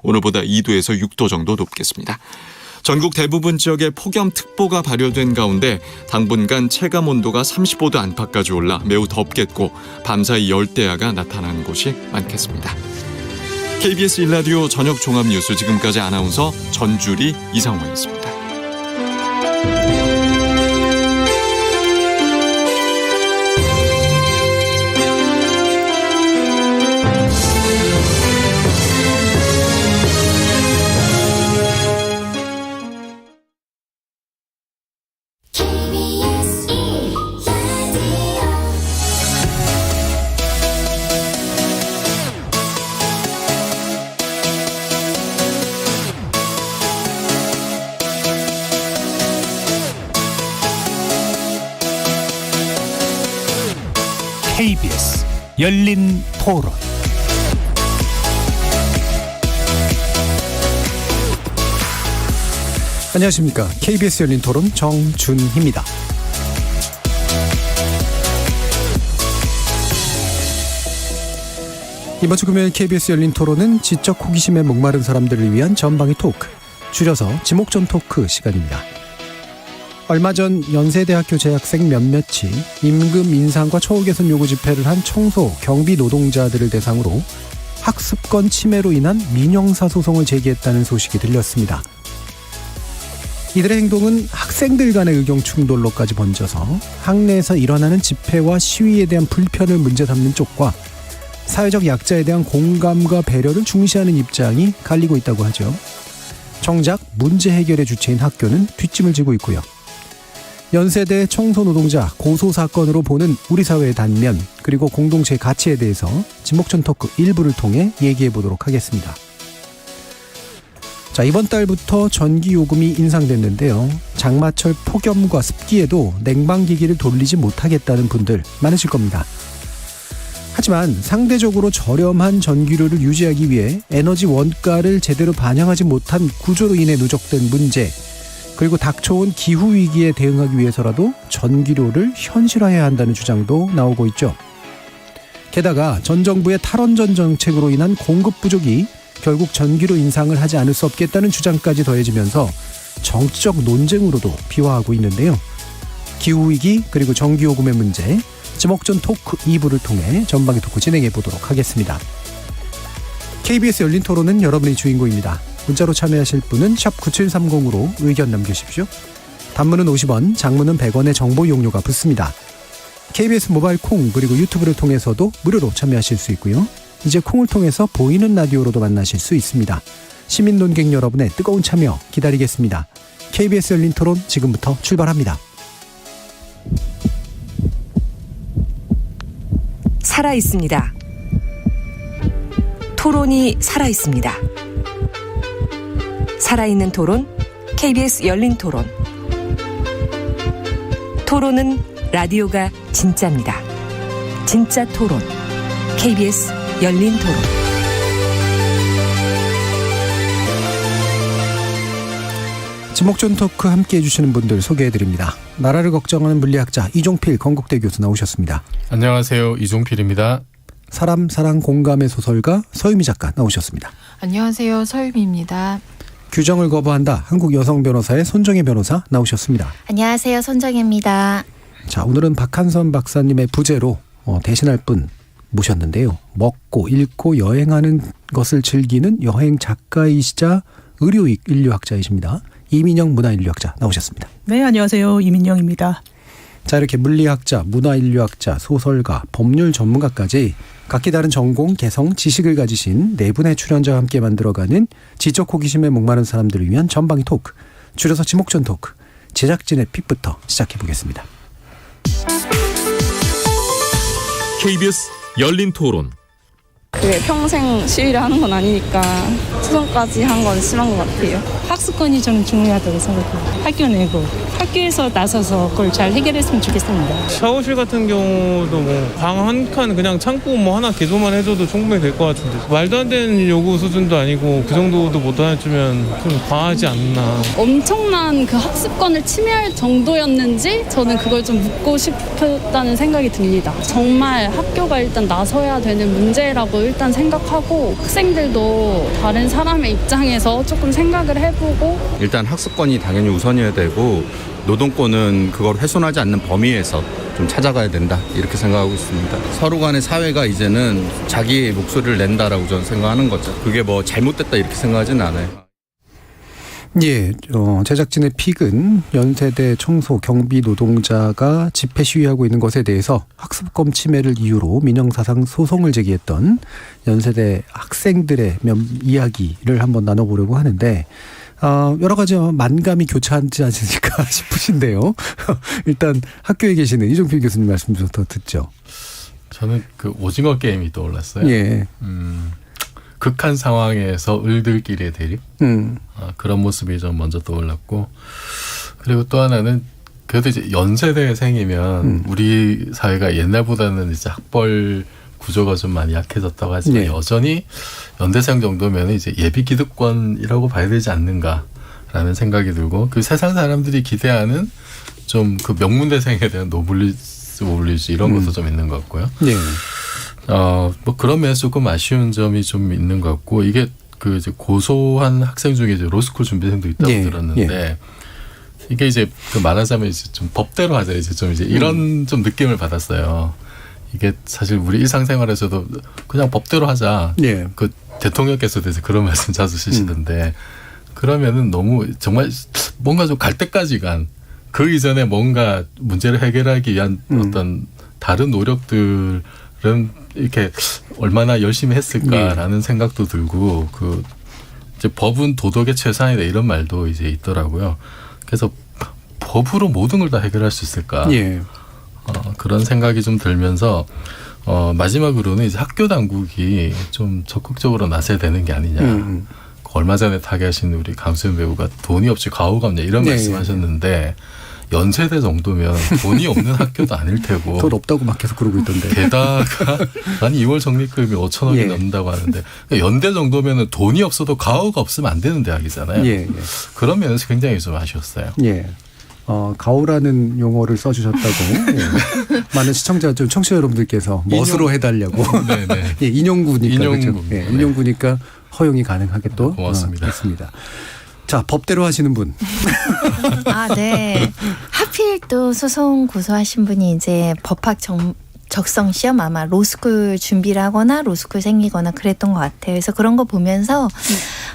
오늘보다 2도에서 6도 정도 높겠습니다. 전국 대부분 지역에 폭염특보가 발효된 가운데 당분간 체감 온도가 35도 안팎까지 올라 매우 덥겠고 밤사이 열대야가 나타나는 곳이 많겠습니다. KBS 1라디오 저녁 종합뉴스, 지금까지 아나운서 전주리 이상호였습니다. KBS 열린 토론. 안녕하십니까. KBS 열린 토론 정준희입니다. 이번 주 금요일 KBS 열린 토론은 지적 호기심에 목마른 사람들을 위한 전방위 토크, 줄여서 지목전 토크 시간입니다. 얼마 전 연세대학교 재학생 몇몇이 임금 인상과 처우 개선 요구 집회를 한 청소, 경비 노동자들을 대상으로 학습권 침해로 인한 민형사 소송을 제기했다는 소식이 들렸습니다. 이들의 행동은 학생들 간의 의견 충돌로까지 번져서 학내에서 일어나는 집회와 시위에 대한 불편을 문제 삼는 쪽과 사회적 약자에 대한 공감과 배려를 중시하는 입장이 갈리고 있다고 하죠. 정작 문제 해결의 주체인 학교는 뒷짐을 지고 있고요. 연세대 청소노동자 고소 사건으로 보는 우리 사회의 단면, 그리고 공동체의 가치에 대해서 지목전 토크 일부를 통해 얘기해 보도록 하겠습니다. 자, 이번 달부터 전기요금이 인상됐는데요. 장마철 폭염과 습기에도 냉방기기를 돌리지 못하겠다는 분들 많으실 겁니다. 하지만 상대적으로 저렴한 전기료를 유지하기 위해 에너지 원가를 제대로 반영하지 못한 구조로 인해 누적된 문제, 그리고 닥쳐온 기후위기에 대응하기 위해서라도 전기료를 현실화해야 한다는 주장도 나오고 있죠. 게다가 전 정부의 탈원전 정책으로 인한 공급 부족이 결국 전기료 인상을 하지 않을 수 없겠다는 주장까지 더해지면서 정치적 논쟁으로도 비화하고 있는데요. 기후위기 그리고 전기요금의 문제, 지목전 토크 2부를 통해 전방위 토크 진행해 보도록 하겠습니다. KBS 열린 토론은 여러분의 주인공입니다. 문자로 참여하실 분은 샵 9730으로 의견 남겨주십시오. 단문은 50원, 장문은 100원의 정보 이용료가 붙습니다. KBS 모바일 콩 그리고 유튜브를 통해서도 무료로 참여하실 수 있고요. 이제 콩을 통해서 보이는 라디오로도 만나실 수 있습니다. 시민 논객 여러분의 뜨거운 참여 기다리겠습니다. KBS 열린 토론 지금부터 출발합니다. 살아있습니다. 토론이 살아있습니다. 살아있는 토론, KBS 열린 토론. 토론은 라디오가 진짜입니다. 진짜 토론, KBS 열린 토론. 지목전 토크 함께해 주시는 분들 소개해드립니다. 나라를 걱정하는 물리학자 이종필 건국대 교수 나오셨습니다. 안녕하세요. 이종필입니다. 사람, 사랑, 공감의 소설가 서유미 작가 나오셨습니다. 안녕하세요. 서유미입니다. 규정을 거부한다. 한국 여성 변호사의 손정혜 변호사 나오셨습니다. 안녕하세요. 손정혜입니다. 자, 오늘은 박한선 박사님의 부재로 대신할 분 모셨는데요. 먹고 읽고 여행하는 것을 즐기는 여행 작가이시자 의료익 인류학자이십니다. 이민영 문화인류학자 나오셨습니다. 네, 안녕하세요. 이민영입니다. 자, 이렇게 물리학자, 문화인류학자, 소설가, 법률 전문가까지 각기 다른 전공, 개성, 지식을 가지신 네 분의 출연자와 함께 만들어가는 지적 호기심에 목마른 사람들을 위한 전방위 토크, 줄여서 지목전 토크, 제작진의 픽부터 시작해보겠습니다. KBS 열린 토론. 그게 평생 시위를 하는 건 아니니까 소송까지 한 건 심한 것 같아요. 학습권이 저는 중요하다고 생각해요. 학교 내고 학교에서 나서서 그걸 잘 해결했으면 좋겠습니다. 샤워실 같은 경우도 뭐 방 한 칸 그냥 창고 뭐 하나 개조만 해줘도 충분히 될 것 같은데 말도 안 되는 요구 수준도 아니고 그 정도도 못 해주면 좀 과하지 않나. 엄청난 그 학습권을 침해할 정도였는지 저는 그걸 좀 묻고 싶었다는 생각이 듭니다. 정말 학교가 일단 나서야 되는 문제라고 일단 생각하고 학생들도 다른 사람의 입장에서 조금 생각을 해보고 일단 학습권이 당연히 우선이어야 되고 노동권은 그걸 훼손하지 않는 범위에서 좀 찾아가야 된다 이렇게 생각하고 있습니다. 서로 간의 사회가 이제는 자기의 목소리를 낸다라고 저는 생각하는 거죠. 그게 뭐 잘못됐다 이렇게 생각하지는 않아요. 예, 제작진의 픽은 연세대 청소 경비 노동자가 집회 시위하고 있는 것에 대해서 학습권 침해를 이유로 민형사상 소송을 제기했던 연세대 학생들의 이야기를 한번 나눠보려고 하는데 여러 가지 만감이 교차하지 않으실까 싶으신데요. 일단 학교에 계시는 이종필 교수님 말씀부터 듣죠. 저는 그 오징어 게임이 떠올랐어요. 예. 극한 상황에서 을들끼리의 대립 그런 모습이 좀 먼저 떠올랐고 그리고 또 하나는 그래도 이제 연세대생이면 우리 사회가 옛날보다는 이제 학벌 구조가 좀 많이 약해졌다고 하지만 네. 여전히 연대생 정도면 이제 예비 기득권이라고 봐야 되지 않는가라는 생각이 들고 그 세상 사람들이 기대하는 좀 그 명문대생에 대한 노블리지 이런 것도 좀 있는 것 같고요. 네. 뭐 그런 면에서 조금 아쉬운 점이 좀 있는 것 같고 이게 그 이제 고소한 학생 중에 이제 로스쿨 준비생도 있다고 예, 들었는데 예. 이게 이제 그 말하자면 이제 좀 법대로 하자 이제 좀 이제 이런 좀 느낌을 받았어요. 이게 사실 우리 일상생활에서도 그냥 법대로 하자. 예. 그 대통령께서도 이제 그런 말씀 자주 쓰시던데 그러면은 너무 정말 뭔가 좀 갈 때까지 간 그 이전에 뭔가 문제를 해결하기 위한 어떤 다른 노력들은 이렇게 얼마나 열심히 했을까라는 생각도 들고 그 이제 법은 도덕의 최상이다 이런 말도 이제 있더라고요. 그래서 법으로 모든 걸 다 해결할 수 있을까? 예. 그런 생각이 좀 들면서 마지막으로는 이제 학교 당국이 좀 적극적으로 나서야 되는 게 아니냐. 얼마 전에 타계하신 우리 강수현 배우가 돈이 없이 가오감냐 이런 네, 말씀하셨는데 연세대 정도면 돈이 없는 학교도 아닐 테고 돈 없다고 막 계속 그러고 있던데. 게다가 난 2월 적립금이 5천억이 예. 넘는다고 하는데 연대 정도면 돈이 없어도 가오가 없으면 안 되는 대학이잖아요. 예, 예. 그런 면에서 굉장히 좀 아쉬웠어요. 예. 가오라는 용어를 써주셨다고 예. 많은 시청자 좀 청취자 여러분들께서 멋으로 해달라고. 네네. 예, 인용구니까 인용구. 그렇죠. 예, 네. 인용구니까 허용이 가능하게 또 고맙습니다. 됐습니다. 자, 법대로 하시는 분. 아, 네. 하필 또 소송 고소하신 분이 이제 법학 적성 시험 아마 로스쿨 준비를 하거나 로스쿨 생기거나 그랬던 것 같아요. 그래서 그런 거 보면서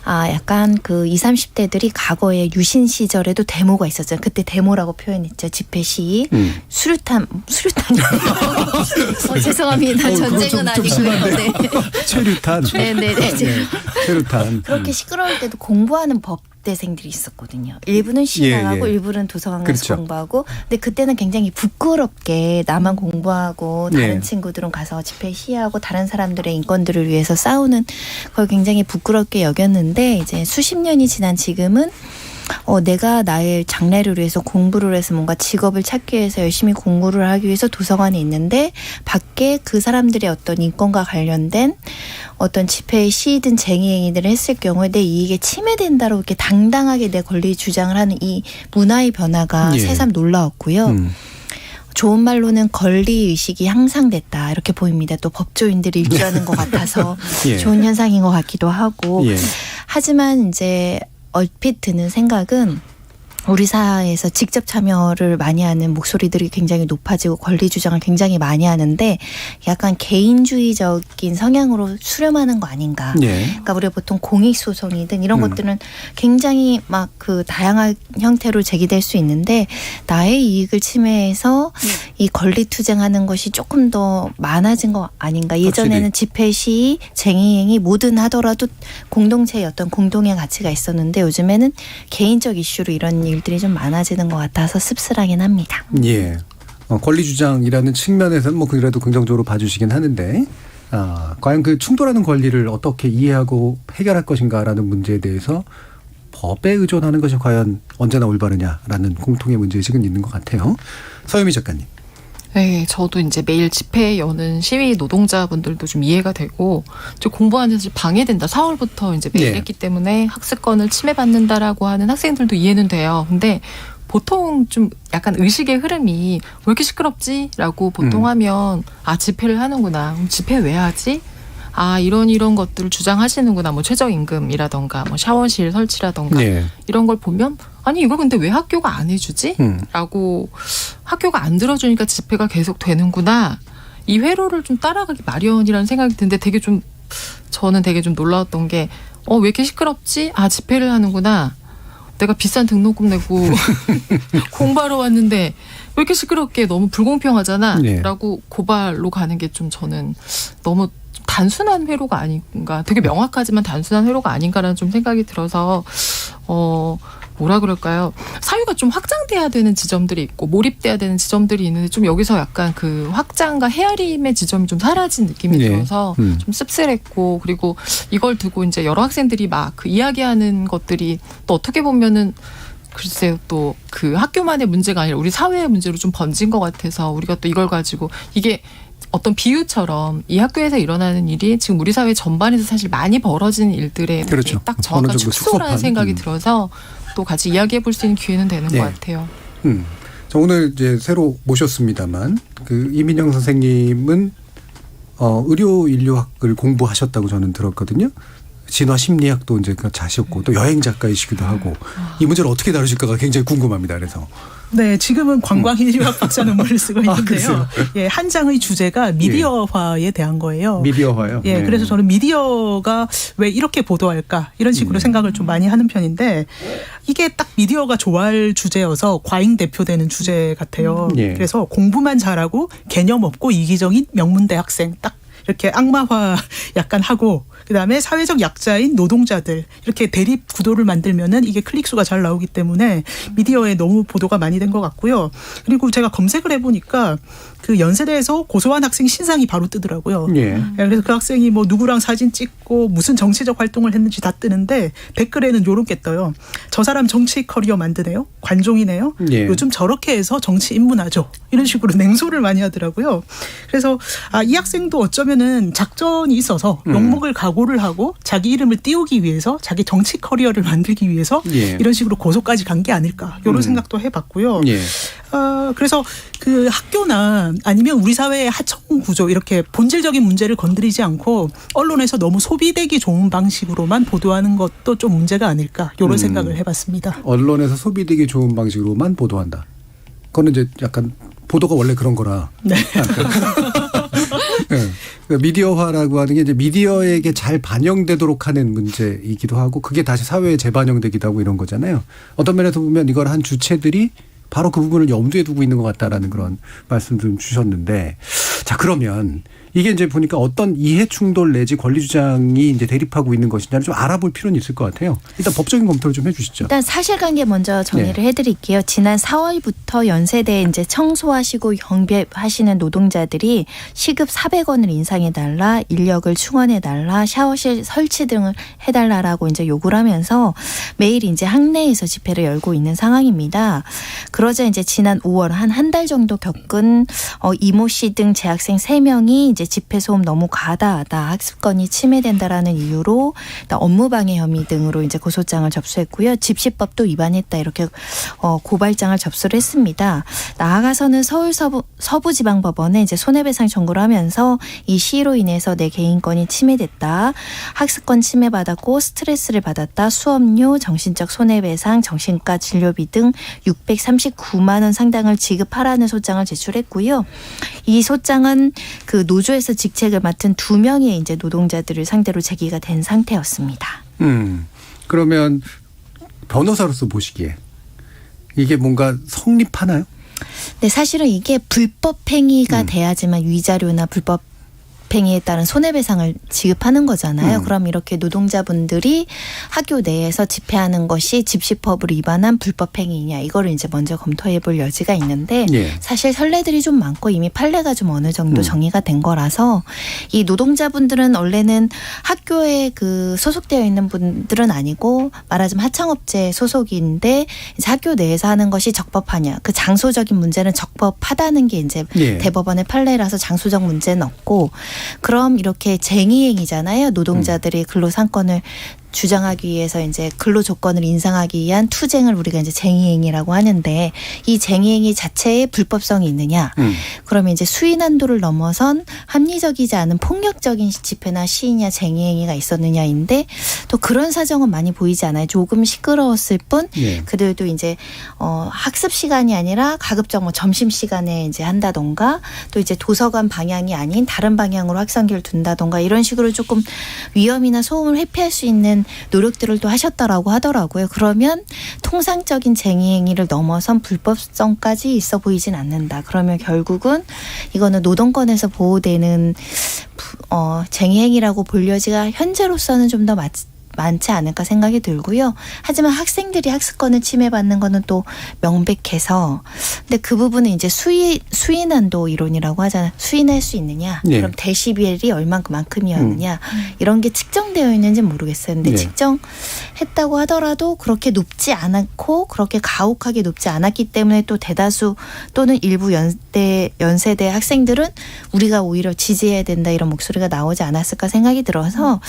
약간 그 20, 30대들이 과거에 유신 시절에도 데모가 있었잖아요. 그때 데모라고 표현했죠. 집회 시위. 수류탄 죄송합니다. 전쟁은 아니고요. 네. 최루탄. 네네네. 최루탄. 그렇게 시끄러울 때도 공부하는 법대생들이 있었거든요. 일부는 시위하고 일부는 도서관 가서 그렇죠. 공부하고. 근데 그때는 굉장히 부끄럽게 나만 공부하고 다른 네. 친구들은 가서 집회 시위하고 다른 사람들의 인권들을 위해서 싸우는 걸 굉장히 부끄럽게 여겼는데 이제 수십 년이 지난 지금은 내가 나의 장래를 위해서 공부를 해서 뭔가 직업을 찾기 위해서 열심히 공부를 하기 위해서 도서관에 있는데 밖에 그 사람들의 어떤 인권과 관련된 어떤 집회의 시위든 쟁의행위들을 했을 경우에 내 이익에 침해된다고 이렇게 당당하게 내 권리 주장을 하는 이 문화의 변화가 예. 새삼 놀라웠고요. 좋은 말로는 권리 의식이 향상됐다 이렇게 보입니다. 또 법조인들이 일조하는 것 같아서 예. 좋은 현상인 것 같기도 하고 예. 하지만 이제 얼핏 드는 생각은 우리 사회에서 직접 참여를 많이 하는 목소리들이 굉장히 높아지고 권리 주장을 굉장히 많이 하는데 약간 개인주의적인 성향으로 수렴하는 거 아닌가. 예. 그러니까 우리가 보통 공익소송이든 이런 것들은 굉장히 막 그 다양한 형태로 제기될 수 있는데 나의 이익을 침해해서 이 권리 투쟁하는 것이 조금 더 많아진 거 아닌가. 예전에는 확실히. 집회 시위, 쟁의행위 뭐든 하더라도 공동체의 어떤 공동의 가치가 있었는데 요즘에는 개인적 이슈로 이런 일들이 좀 많아지는 것 같아서 씁쓸하긴 합니다. 예. 권리 주장이라는 측면에서는 뭐 그래도 긍정적으로 봐주시긴 하는데 과연 그 충돌하는 권리를 어떻게 이해하고 해결할 것인가라는 문제에 대해서 법에 의존하는 것이 과연 언제나 올바르냐라는 공통의 문제의식은 있는 것 같아요. 서유미 작가님. 네, 저도 이제 매일 집회에 여는 시위 노동자분들도 좀 이해가 되고, 좀 공부하는 데 방해된다. 4월부터 이제 매일 네. 했기 때문에 학습권을 침해받는다라고 하는 학생들도 이해는 돼요. 근데 보통 좀 약간 의식의 흐름이 왜 이렇게 시끄럽지? 라고 보통 하면 집회를 하는구나. 그럼 집회 왜 하지? 이런 것들을 주장하시는구나. 뭐 최저임금이라던가 뭐 샤워실 설치라던가 네. 이런 걸 보면 아니 이걸 근데 왜 학교가 안 해주지? 라고 학교가 안 들어주니까 집회가 계속 되는구나. 이 회로를 좀 따라가기 마련이라는 생각이 드는데 저는 되게 좀 놀라웠던 게 왜 이렇게 시끄럽지? 집회를 하는구나. 내가 비싼 등록금 내고 공부하러 왔는데 왜 이렇게 시끄럽게 너무 불공평하잖아. 네. 라고 고발로 가는 게 좀 저는 너무 단순한 회로가 아닌가. 되게 명확하지만 단순한 회로가 아닌가라는 좀 생각이 들어서 뭐라 그럴까요? 사유가 좀 확장돼야 되는 지점들이 있고 몰입돼야 되는 지점들이 있는데 좀 여기서 약간 그 확장과 헤아림의 지점이 좀 사라진 느낌이 네. 들어서 좀 씁쓸했고 그리고 이걸 두고 이제 여러 학생들이 막 그 이야기하는 것들이 또 어떻게 보면은 글쎄요 또 그 학교만의 문제가 아니라 우리 사회의 문제로 좀 번진 것 같아서 우리가 또 이걸 가지고 이게 어떤 비유처럼 이 학교에서 일어나는 일이 지금 우리 사회 전반에서 사실 많이 벌어진 일들에 그렇죠. 딱 어느 정확한 정도 축소라는 축소판. 생각이 들어서 또 같이 이야기해 볼 수 있는 기회는 되는 네. 것 같아요. 자, 오늘 이제 새로 모셨습니다만 그 이민영 선생님은 의료 인류학을 공부하셨다고 저는 들었거든요. 진화 심리학도 이제 자셨고 또 여행 작가이시기도 하고 이 문제를 어떻게 다루실까가 굉장히 궁금합니다. 그래서 네, 지금은 관광인류학 박사 논문을 쓰고 있는데요. 그러세요? 예, 한 장의 주제가 미디어화에 대한 거예요. 미디어화요? 예, 그래서 저는 미디어가 왜 이렇게 보도할까 이런 식으로 생각을 좀 많이 하는 편인데 이게 딱 미디어가 좋아할 주제여서 과잉 대표되는 주제 같아요. 예. 그래서 공부만 잘하고 개념 없고 이기적인 명문대 학생 딱 이렇게 악마화 약간 하고 그다음에 사회적 약자인 노동자들 이렇게 대립 구도를 만들면은 이게 클릭수가 잘 나오기 때문에 미디어에 너무 보도가 많이 된 것 같고요. 그리고 제가 검색을 해보니까 그 연세대에서 고소한 학생 신상이 바로 뜨더라고요. 예. 그래서 그 학생이 뭐 누구랑 사진 찍고 무슨 정치적 활동을 했는지 다 뜨는데 댓글에는 요렇게 떠요. 저 사람 정치 커리어 만드네요. 관종이네요. 예. 요즘 저렇게 해서 정치 입문하죠. 이런 식으로 냉소를 많이 하더라고요. 그래서 이 학생도 어쩌면은 작전이 있어서 욕먹을 각오를 하고 자기 이름을 띄우기 위해서 자기 정치 커리어를 만들기 위해서 예. 이런 식으로 고소까지 간 게 아닐까. 이런 생각도 해봤고요. 예. 그래서 그 학교나 아니면 우리 사회의 하청 구조 이렇게 본질적인 문제를 건드리지 않고 언론에서 너무 소비되기 좋은 방식으로만 보도하는 것도 좀 문제가 아닐까 이런 생각을 해봤습니다. 언론에서 소비되기 좋은 방식으로만 보도한다. 그거는 이제 약간 보도가 원래 그런 거라. 네. 네. 미디어화라고 하는 게 이제 미디어에게 잘 반영되도록 하는 문제이기도 하고 그게 다시 사회에 재반영되기도 하고 이런 거잖아요. 어떤 면에서 보면 이걸 한 주체들이 바로 그 부분을 염두에 두고 있는 것 같다라는 그런 말씀 좀 주셨는데 자 그러면 이게 이제 보니까 어떤 이해 충돌 내지 권리 주장이 이제 대립하고 있는 것이냐를 좀 알아볼 필요는 있을 것 같아요. 일단 법적인 검토를 좀 해주시죠. 일단 사실관계 먼저 정리를 해드릴게요. 지난 4월부터 연세대에 이제 청소하시고 경비하시는 노동자들이 시급 400원을 인상해달라, 인력을 충원해달라, 샤워실 설치 등을 해달라라고 이제 요구를 하면서 매일 이제 학내에서 집회를 열고 있는 상황입니다. 그러자 이제 지난 5월 한 달 정도 겪은 이모 씨 등 재학생 3명이 이제 집회 소음 너무 과다하다, 학습권이 침해된다라는 이유로 업무방해 혐의 등으로 이제 고소장을 접수했고요. 집시법도 위반했다 이렇게 고발장을 접수를 했습니다. 나아가서는 서울 서부지방법원에 이제 손해배상 청구를 하면서 이 시위로 인해서 내 개인권이 침해됐다, 학습권 침해받았고 스트레스를 받았다, 수업료, 정신적 손해배상, 정신과 진료비 등 639만 원 상당을 지급하라는 소장을 제출했고요. 이 소장은 그 노조에서 직책을 맡은 2명의 이제 노동자들을 상대로 제기가 된 상태였습니다. 그러면 변호사로서 보시기에 이게 뭔가 성립하나요? 네, 사실은 이게 불법 행위가 돼야지만 위자료나 불법 행위에 따른 손해배상을 지급하는 거잖아요. 그럼 이렇게 노동자분들이 학교 내에서 집회하는 것이 집시법을 위반한 불법 행위냐 이거를 이제 먼저 검토해 볼 여지가 있는데 사실 선례들이 좀 많고 이미 판례가 좀 어느 정도 정의가 된 거라서 이 노동자분들은 원래는 학교에 그 소속되어 있는 분들은 아니고 말하자면 하청업체 소속인데 이제 학교 내에서 하는 것이 적법하냐 그 장소적인 문제는 적법하다는 게 이제 대법원의 판례라서 장소적 문제는 없고 그럼 이렇게 쟁의행위잖아요. 노동자들이 근로상권을 주장하기 위해서 이제 근로 조건을 인상하기 위한 투쟁을 우리가 이제 쟁의행위라고 하는데 이 쟁의행위 자체에 불법성이 있느냐? 그러면 이제 수위 난도를 넘어선 합리적이지 않은 폭력적인 집회나 시위냐 쟁의행위가 있었느냐인데 또 그런 사정은 많이 보이지 않아요. 조금 시끄러웠을 뿐 그래도 이제 학습 시간이 아니라 가급적 뭐 점심 시간에 이제 한다던가 또 이제 도서관 방향이 아닌 다른 방향으로 확성기를 둔다던가 이런 식으로 조금 위험이나 소음을 회피할 수 있는 노력들을 또 하셨다라고 하더라고요. 그러면 통상적인 쟁의행위를 넘어선 불법성까지 있어 보이진 않는다. 그러면 결국은 이거는 노동권에서 보호되는 쟁의행위라고 볼 여지가 현재로서는 좀 더 많지 않을까 생각이 들고요. 하지만 학생들이 학습권을 침해받는 거는 또 명백해서 근데 그 부분은 이제 수인한도 이론이라고 하잖아요. 수인할 수 있느냐. 그럼 데시벨이 얼만큼이었느냐. 이런 게 측정되어 있는지는 모르겠어요. 근데 측정했다고 하더라도 그렇게 높지 않았고 그렇게 가혹하게 높지 않았기 때문에 또 대다수 또는 일부 연세대 학생들은 우리가 오히려 지지해야 된다 이런 목소리가 나오지 않았을까 생각이 들어서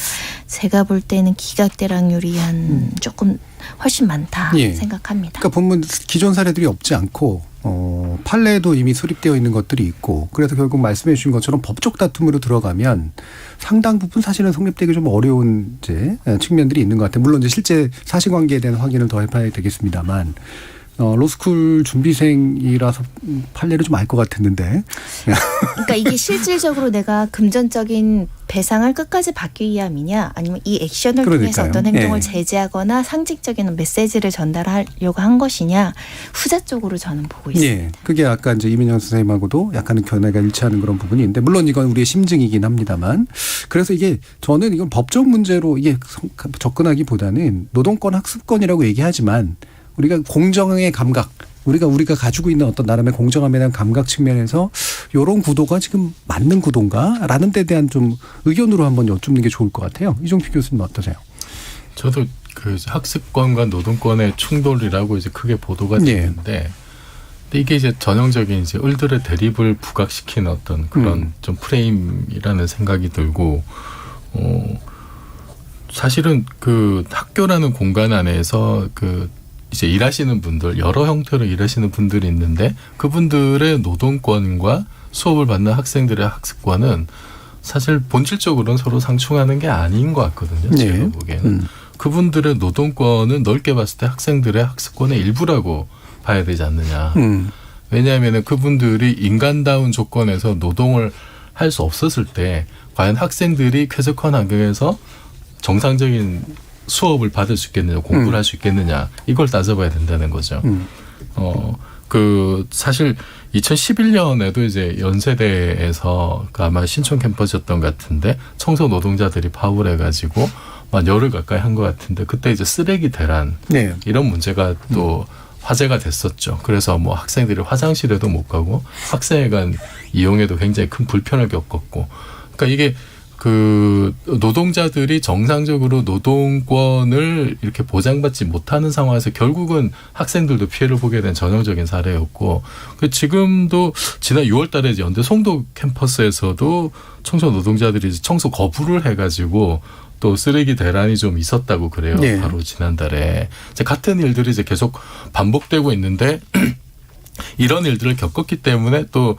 제가 볼 때는 기각대락률이 한 조금 훨씬 많다 생각합니다. 그러니까 보면 기존 사례들이 없지 않고 판례도 이미 수립되어 있는 것들이 있고 그래서 결국 말씀해 주신 것처럼 법적 다툼으로 들어가면 상당 부분 사실은 성립되기 좀 어려운 이제 측면들이 있는 것 같아요. 물론 이제 실제 사실관계에 대한 확인을 더 해봐야 되겠습니다만 로스쿨 준비생이라서 판례를 좀 알 것 같았는데. 그러니까 이게 실질적으로 내가 금전적인 배상을 끝까지 받기 위함이냐 아니면 이 액션을 통해서 어떤 행동을 제재하거나 상징적인 메시지를 전달하려고 한 것이냐 후자 쪽으로 저는 보고 있습니다. 그게 아까 이제 이민영 선생님하고도 약간은 견해가 일치하는 그런 부분이 있는데 물론 이건 우리의 심증이긴 합니다만 그래서 이게 저는 이건 법적 문제로 이게 접근하기보다는 노동권 학습권이라고 얘기하지만 우리가 공정의 감각, 우리가 가지고 있는 어떤 나름의 공정함에 대한 감각 측면에서 이런 구도가 지금 맞는 구도인가라는 데 대한 좀 의견으로 한번 여쭙는 게 좋을 것 같아요. 이종필 교수님 어떠세요? 저도 그 학습권과 노동권의 충돌이라고 이제 크게 보도가 되는데, 근데 이게 이제 전형적인 이제 을들의 대립을 부각시키는 어떤 그런 좀 프레임이라는 생각이 들고, 사실은 그 학교라는 공간 안에서 그 이제 일하시는 분들 여러 형태로 일하시는 분들이 있는데 그분들의 노동권과 수업을 받는 학생들의 학습권은 사실 본질적으로는 서로 상충하는 게 아닌 것 같거든요. 제가 보기에는. 그분들의 노동권은 넓게 봤을 때 학생들의 학습권의 일부라고 봐야 되지 않느냐. 왜냐하면 그분들이 인간다운 조건에서 노동을 할 수 없었을 때 과연 학생들이 쾌적한 환경에서 정상적인 수업을 받을 수 있겠느냐, 공부를 할 수 있겠느냐, 이걸 따져봐야 된다는 거죠. 사실 2011년에도 이제 연세대에서 아마 신촌 캠퍼스였던 것 같은데 청소 노동자들이 파업을 해가지고 막 열흘 가까이 한 것 같은데 그때 이제 쓰레기 대란 이런 문제가 또 화제가 됐었죠. 그래서 뭐 학생들이 화장실에도 못 가고 학생회관 이용에도 굉장히 큰 불편을 겪었고, 그러니까 이게 그 노동자들이 정상적으로 노동권을 이렇게 보장받지 못하는 상황에서 결국은 학생들도 피해를 보게 된 전형적인 사례였고, 지금도 지난 6월 달에 연대 송도 캠퍼스에서도 청소 노동자들이 청소 거부를 해가지고 또 쓰레기 대란이 좀 있었다고 그래요. 바로 지난달에. 같은 일들이 이제 계속 반복되고 있는데 이런 일들을 겪었기 때문에 또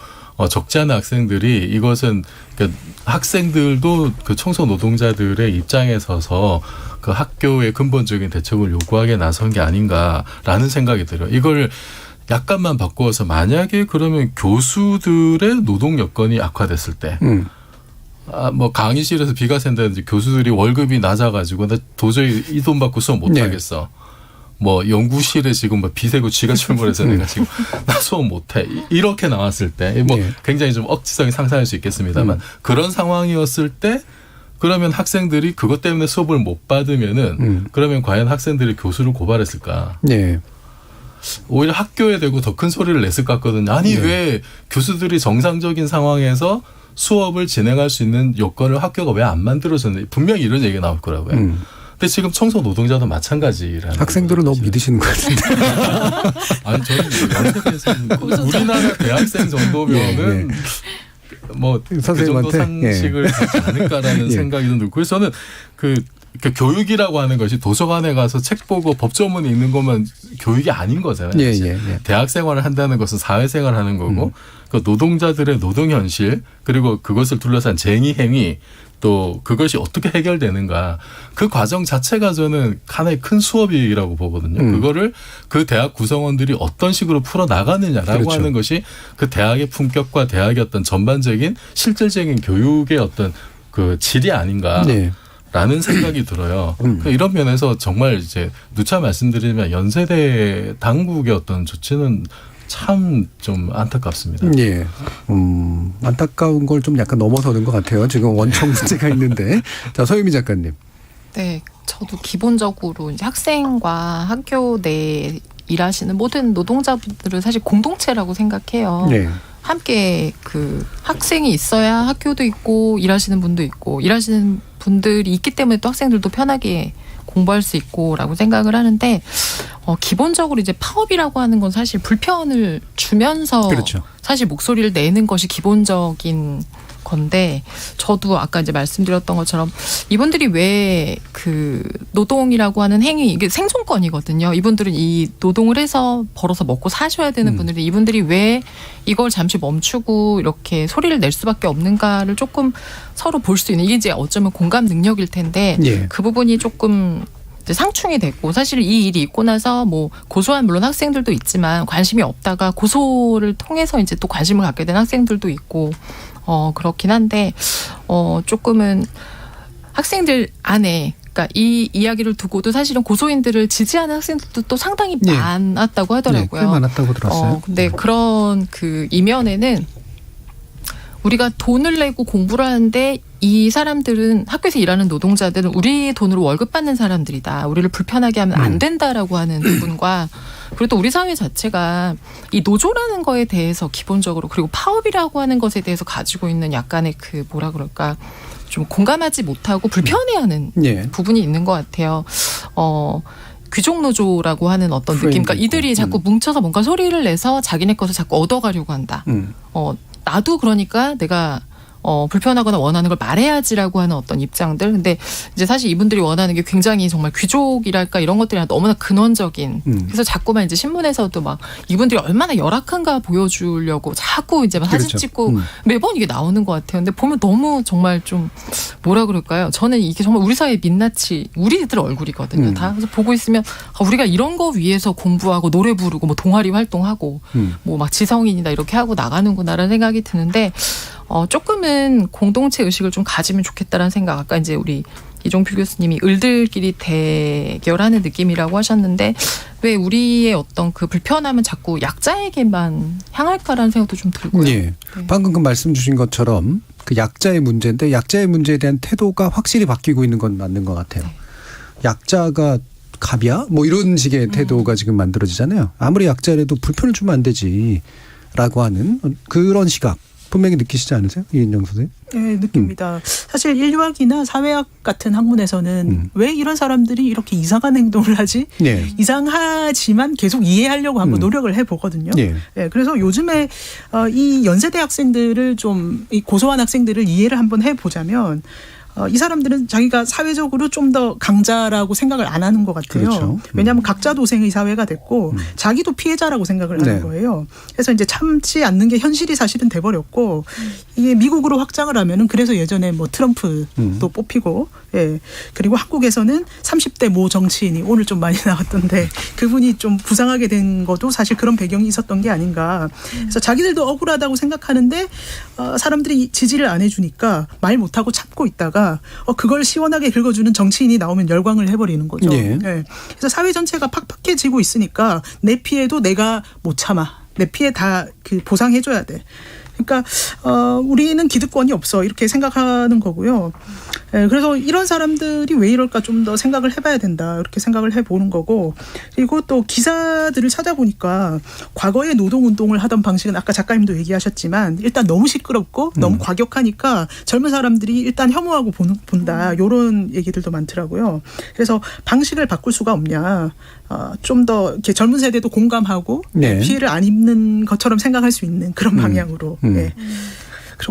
적지 않은 학생들이 이것은 그러니까 학생들도 그 청소 노동자들의 입장에 서서 그 학교의 근본적인 대책을 요구하게 나선 게 아닌가라는 생각이 들어요. 이걸 약간만 바꾸어서 만약에 그러면 교수들의 노동 여건이 악화됐을 때 뭐 강의실에서 비가 샌다든지 교수들이 월급이 낮아가지고 나 도저히 이 돈 받고 수업 못하겠어. 뭐 연구실에 지금 뭐 비세고 쥐가 출몰해서 내가 지금 나 수업 못해 이렇게 나왔을 때 뭐 굉장히 좀 억지성이 상상할 수 있겠습니다만 그런 상황이었을 때 그러면 학생들이 그것 때문에 수업을 못 받으면은 그러면 과연 학생들이 교수를 고발했을까? 오히려 학교에 대고 더 큰 소리를 냈을 것 같거든요. 아니 왜 교수들이 정상적인 상황에서 수업을 진행할 수 있는 요건을 학교가 왜 안 만들어줬는지 분명히 이런 얘기가 나올 거라고요. 근데 지금 청소 노동자도 마찬가지라는. 학생들은 너무 믿으시는 것 같은데. 아니 저는 우리나라 대학생 정도면은 뭐 그 정도 상식을 갖지 않을까라는 생각이 좀 들고, 그래서 저는 그 그러니까 교육이라고 하는 것이 도서관에 가서 책 보고 법조문이 있는 것만 교육이 아닌 거잖아요. 예, 예, 예. 대학 생활을 한다는 것은 사회생활을 하는 거고 그 노동자들의 노동 현실 그리고 그것을 둘러싼 쟁의 행위 또 그것이 어떻게 해결되는가 그 과정 자체가 저는 하나의 큰 수업이라고 보거든요. 그거를 그 대학 구성원들이 어떤 식으로 풀어 나가느냐라고 그렇죠. 하는 것이 그 대학의 품격과 대학의 어떤 전반적인 실질적인 교육의 어떤 그 질이 아닌가. 네. 라는 생각이 들어요. 이런 면에서 정말 이제 누차 말씀드리면 연세대 당국의 어떤 조치는 참 좀 안타깝습니다. 예. 안타까운 걸 좀 약간 넘어서는 것 같아요. 지금 원청 문제가 있는데. 자, 서유미 작가님. 네, 저도 기본적으로 이제 학생과 학교 내에 일하시는 모든 노동자분들은 사실 공동체라고 생각해요. 네. 함께 그 학생이 있어야 학교도 있고 일하시는 분도 있고 일하시는 분들이 있기 때문에 또 학생들도 편하게 공부할 수 있고라고 생각을 하는데 기본적으로 이제 파업이라고 하는 건 사실 불편을 주면서 그렇죠. 사실 목소리를 내는 것이 기본적인 건데 저도 아까 이제 말씀드렸던 것처럼 이분들이 왜 그 노동이라고 하는 행위 이게 생존권이거든요. 이분들은 이 노동을 해서 벌어서 먹고 사셔야 되는 분들인데 이분들이 왜 이걸 잠시 멈추고 이렇게 소리를 낼 수밖에 없는가를 조금 서로 볼 수 있는 이게 이제 어쩌면 공감 능력일 텐데 예. 그 부분이 조금 이제 상충이 됐고 사실 이 일이 있고 나서 뭐 고소한 물론 학생들도 있지만 관심이 없다가 고소를 통해서 이제 또 관심을 갖게 된 학생들도 있고 그렇긴 한데 조금은 학생들 안에 그러니까 이 이야기를 두고도 사실은 고소인들을 지지하는 학생들도 또 상당히 네. 많았다고 하더라고요. 네, 꽤 많았다고 들었어요. 근데 그런 그 이면에는 우리가 돈을 내고 공부를 하는데 이 사람들은 학교에서 일하는 노동자들은 우리 돈으로 월급 받는 사람들이다. 우리를 불편하게 하면 안 된다라고 하는 부분과 그리고 또 우리 사회 자체가 이 노조라는 거에 대해서 기본적으로 그리고 파업이라고 하는 것에 대해서 가지고 있는 약간의 그 뭐라 그럴까 좀 공감하지 못하고 불편해하는 예. 부분이 있는 것 같아요. 귀족 노조라고 하는 어떤 느낌. 그러니까 이들이 자꾸 뭉쳐서 뭔가 소리를 내서 자기네 것을 자꾸 얻어가려고 한다. 나도 그러니까 내가 불편하거나 원하는 걸 말해야지라고 하는 어떤 입장들. 근데 이제 사실 이분들이 원하는 게 굉장히 정말 귀족이랄까 이런 것들이 너무나 근원적인. 그래서 자꾸만 이제 신문에서도 막 이분들이 얼마나 열악한가 보여주려고 자꾸 이제 막 사진 그렇죠. 찍고 매번 이게 나오는 것 같아요. 근데 보면 너무 정말 좀 뭐라 그럴까요? 저는 이게 정말 우리 사회의 민낯이 우리들 얼굴이거든요. 다. 그래서 보고 있으면 우리가 이런 거 위해서 공부하고 노래 부르고 뭐 동아리 활동하고 뭐 막 지성인이다 이렇게 하고 나가는구나라는 생각이 드는데 조금은 공동체 의식을 좀 가지면 좋겠다라는 생각. 아까 이제 우리 이종필 교수님이 을들끼리 대결하는 느낌이라고 하셨는데 왜 우리의 어떤 그 불편함은 자꾸 약자에게만 향할까라는 생각도 좀 들고요. 예. 네. 방금 그 말씀 주신 것처럼 그 약자의 문제인데 약자의 문제에 대한 태도가 확실히 바뀌고 있는 건 맞는 것 같아요. 약자가 갑이야? 뭐 이런 식의 태도가 지금 만들어지잖아요. 아무리 약자라도 불편을 주면 안 되지라고 하는 그런 시각. 분명히 느끼시지 않으세요? 이은영 선생님? 네, 느낍니다. 사실 인류학이나 사회학 같은 학문에서는 왜 이런 사람들이 이렇게 이상한 행동을 하지? 네. 이상하지만 계속 이해하려고 한번 노력을 해보거든요. 네. 네, 그래서 요즘에 이 연세대 학생들을 좀 이 고소한 학생들을 이해를 한번 해보자면 이 사람들은 자기가 사회적으로 좀 더 강자라고 생각을 안 하는 것 같아요. 그렇죠. 왜냐하면 각자 도생의 사회가 됐고 자기도 피해자라고 생각을 하는 네. 거예요. 그래서 이제 참지 않는 게 현실이 사실은 돼버렸고 이게 미국으로 확장을 하면은 그래서 예전에 뭐 트럼프도 뽑히고 예 그리고 한국에서는 30대 모 정치인이 오늘 좀 많이 나왔던데 그분이 좀 부상하게 된 것도 사실 그런 배경이 있었던 게 아닌가. 그래서 자기들도 억울하다고 생각하는데 사람들이 지지를 안 해주니까 말 못하고 참고 있다가 그걸 시원하게 긁어주는 정치인이 나오면 열광을 해버리는 거죠. 예. 예. 그래서 사회 전체가 팍팍해지고 있으니까 내 피해도 내가 못 참아. 내 피해 다 그 보상해줘야 돼. 그러니까 우리는 기득권이 없어 이렇게 생각하는 거고요. 예, 그래서 이런 사람들이 왜 이럴까 좀 더 생각을 해봐야 된다 이렇게 생각을 해보는 거고 그리고 또 기사들을 찾아보니까 과거에 노동운동을 하던 방식은 아까 작가님도 얘기하셨지만 일단 너무 시끄럽고 너무 과격하니까 젊은 사람들이 일단 혐오하고 본다 이런 얘기들도 많더라고요. 그래서 방식을 바꿀 수가 없냐. 좀 더 이렇게 젊은 세대도 공감하고 네. 피해를 안 입는 것처럼 생각할 수 있는 그런 방향으로. 예.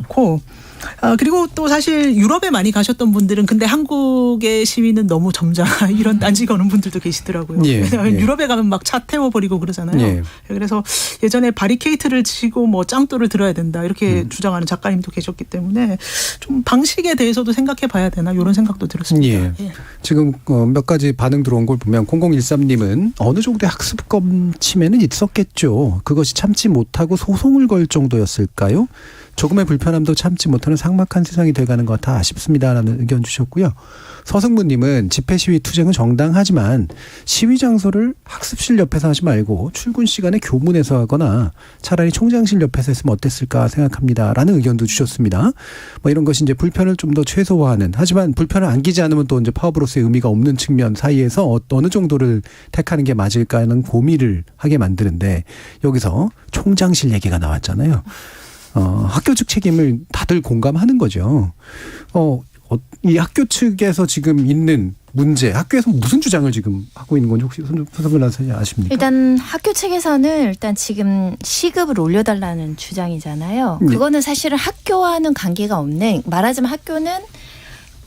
그렇고 그리고 또 사실 유럽에 많이 가셨던 분들은 근데 한국의 시위는 너무 점잖아 이런 딴지 거는 분들도 계시더라고요. 예, 예. 유럽에 가면 막 차 태워버리고 그러잖아요. 예. 그래서 예전에 바리케이트를 치고 뭐 짱돌을 들어야 된다 이렇게 주장하는 작가님도 계셨기 때문에 좀 방식에 대해서도 생각해 봐야 되나 이런 생각도 들었습니다. 예. 예. 지금 몇 가지 반응 들어온 걸 보면 0013님은 어느 정도의 학습검 침해는 있었겠죠. 그것이 참지 못하고 소송을 걸 정도였을까요? 조금의 불편함도 참지 못하는 삭막한 세상이 돼가는 것 같아 아쉽습니다라는 의견 주셨고요. 서승무님은 집회 시위 투쟁은 정당하지만 시위 장소를 학습실 옆에서 하지 말고 출근 시간에 교문에서 하거나 차라리 총장실 옆에서 했으면 어땠을까 생각합니다라는 의견도 주셨습니다. 뭐 이런 것이 이제 불편을 좀 더 최소화하는, 하지만 불편을 안기지 않으면 또 이제 파업으로서의 의미가 없는 측면 사이에서 어느 정도를 택하는 게 맞을까 하는 고민을 하게 만드는데, 여기서 총장실 얘기가 나왔잖아요. 학교 측 책임을 다들 공감하는 거죠. 이 학교 측에서 지금 있는 문제, 학교에서 무슨 주장을 지금 하고 있는 건지 혹시 손석연 선생님 아십니까? 일단 학교 측에서는 일단 지금 시급을 올려달라는 주장이잖아요. 네. 그거는 사실은 학교와는 관계가 없는, 말하자면 학교는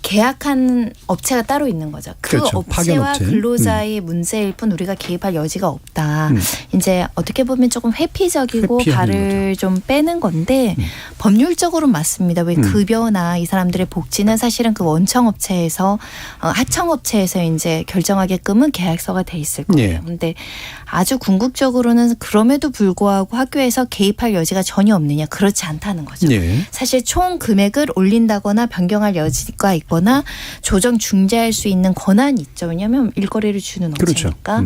계약한 업체가 따로 있는 거죠. 그 그렇죠. 업체와 파견업체. 근로자의 문제일 뿐 우리가 개입할 여지가 없다. 이제 어떻게 보면 조금 회피적이고 회피하는 발을 좀 빼는 건데 법률적으로는 맞습니다. 왜 급여나 이 사람들의 복지는 사실은 그 원청 업체에서 하청 업체에서 이제 결정하게끔은 계약서가 돼 있을 거예요. 예. 근데 아주 궁극적으로는 그럼에도 불구하고 학교에서 개입할 여지가 전혀 없느냐, 그렇지 않다는 거죠. 예. 사실 총 금액을 올린다거나 변경할 여지가 있거나 조정 중재할 수 있는 권한이 있죠. 왜냐하면 일거리를 주는 그렇죠. 업체니까.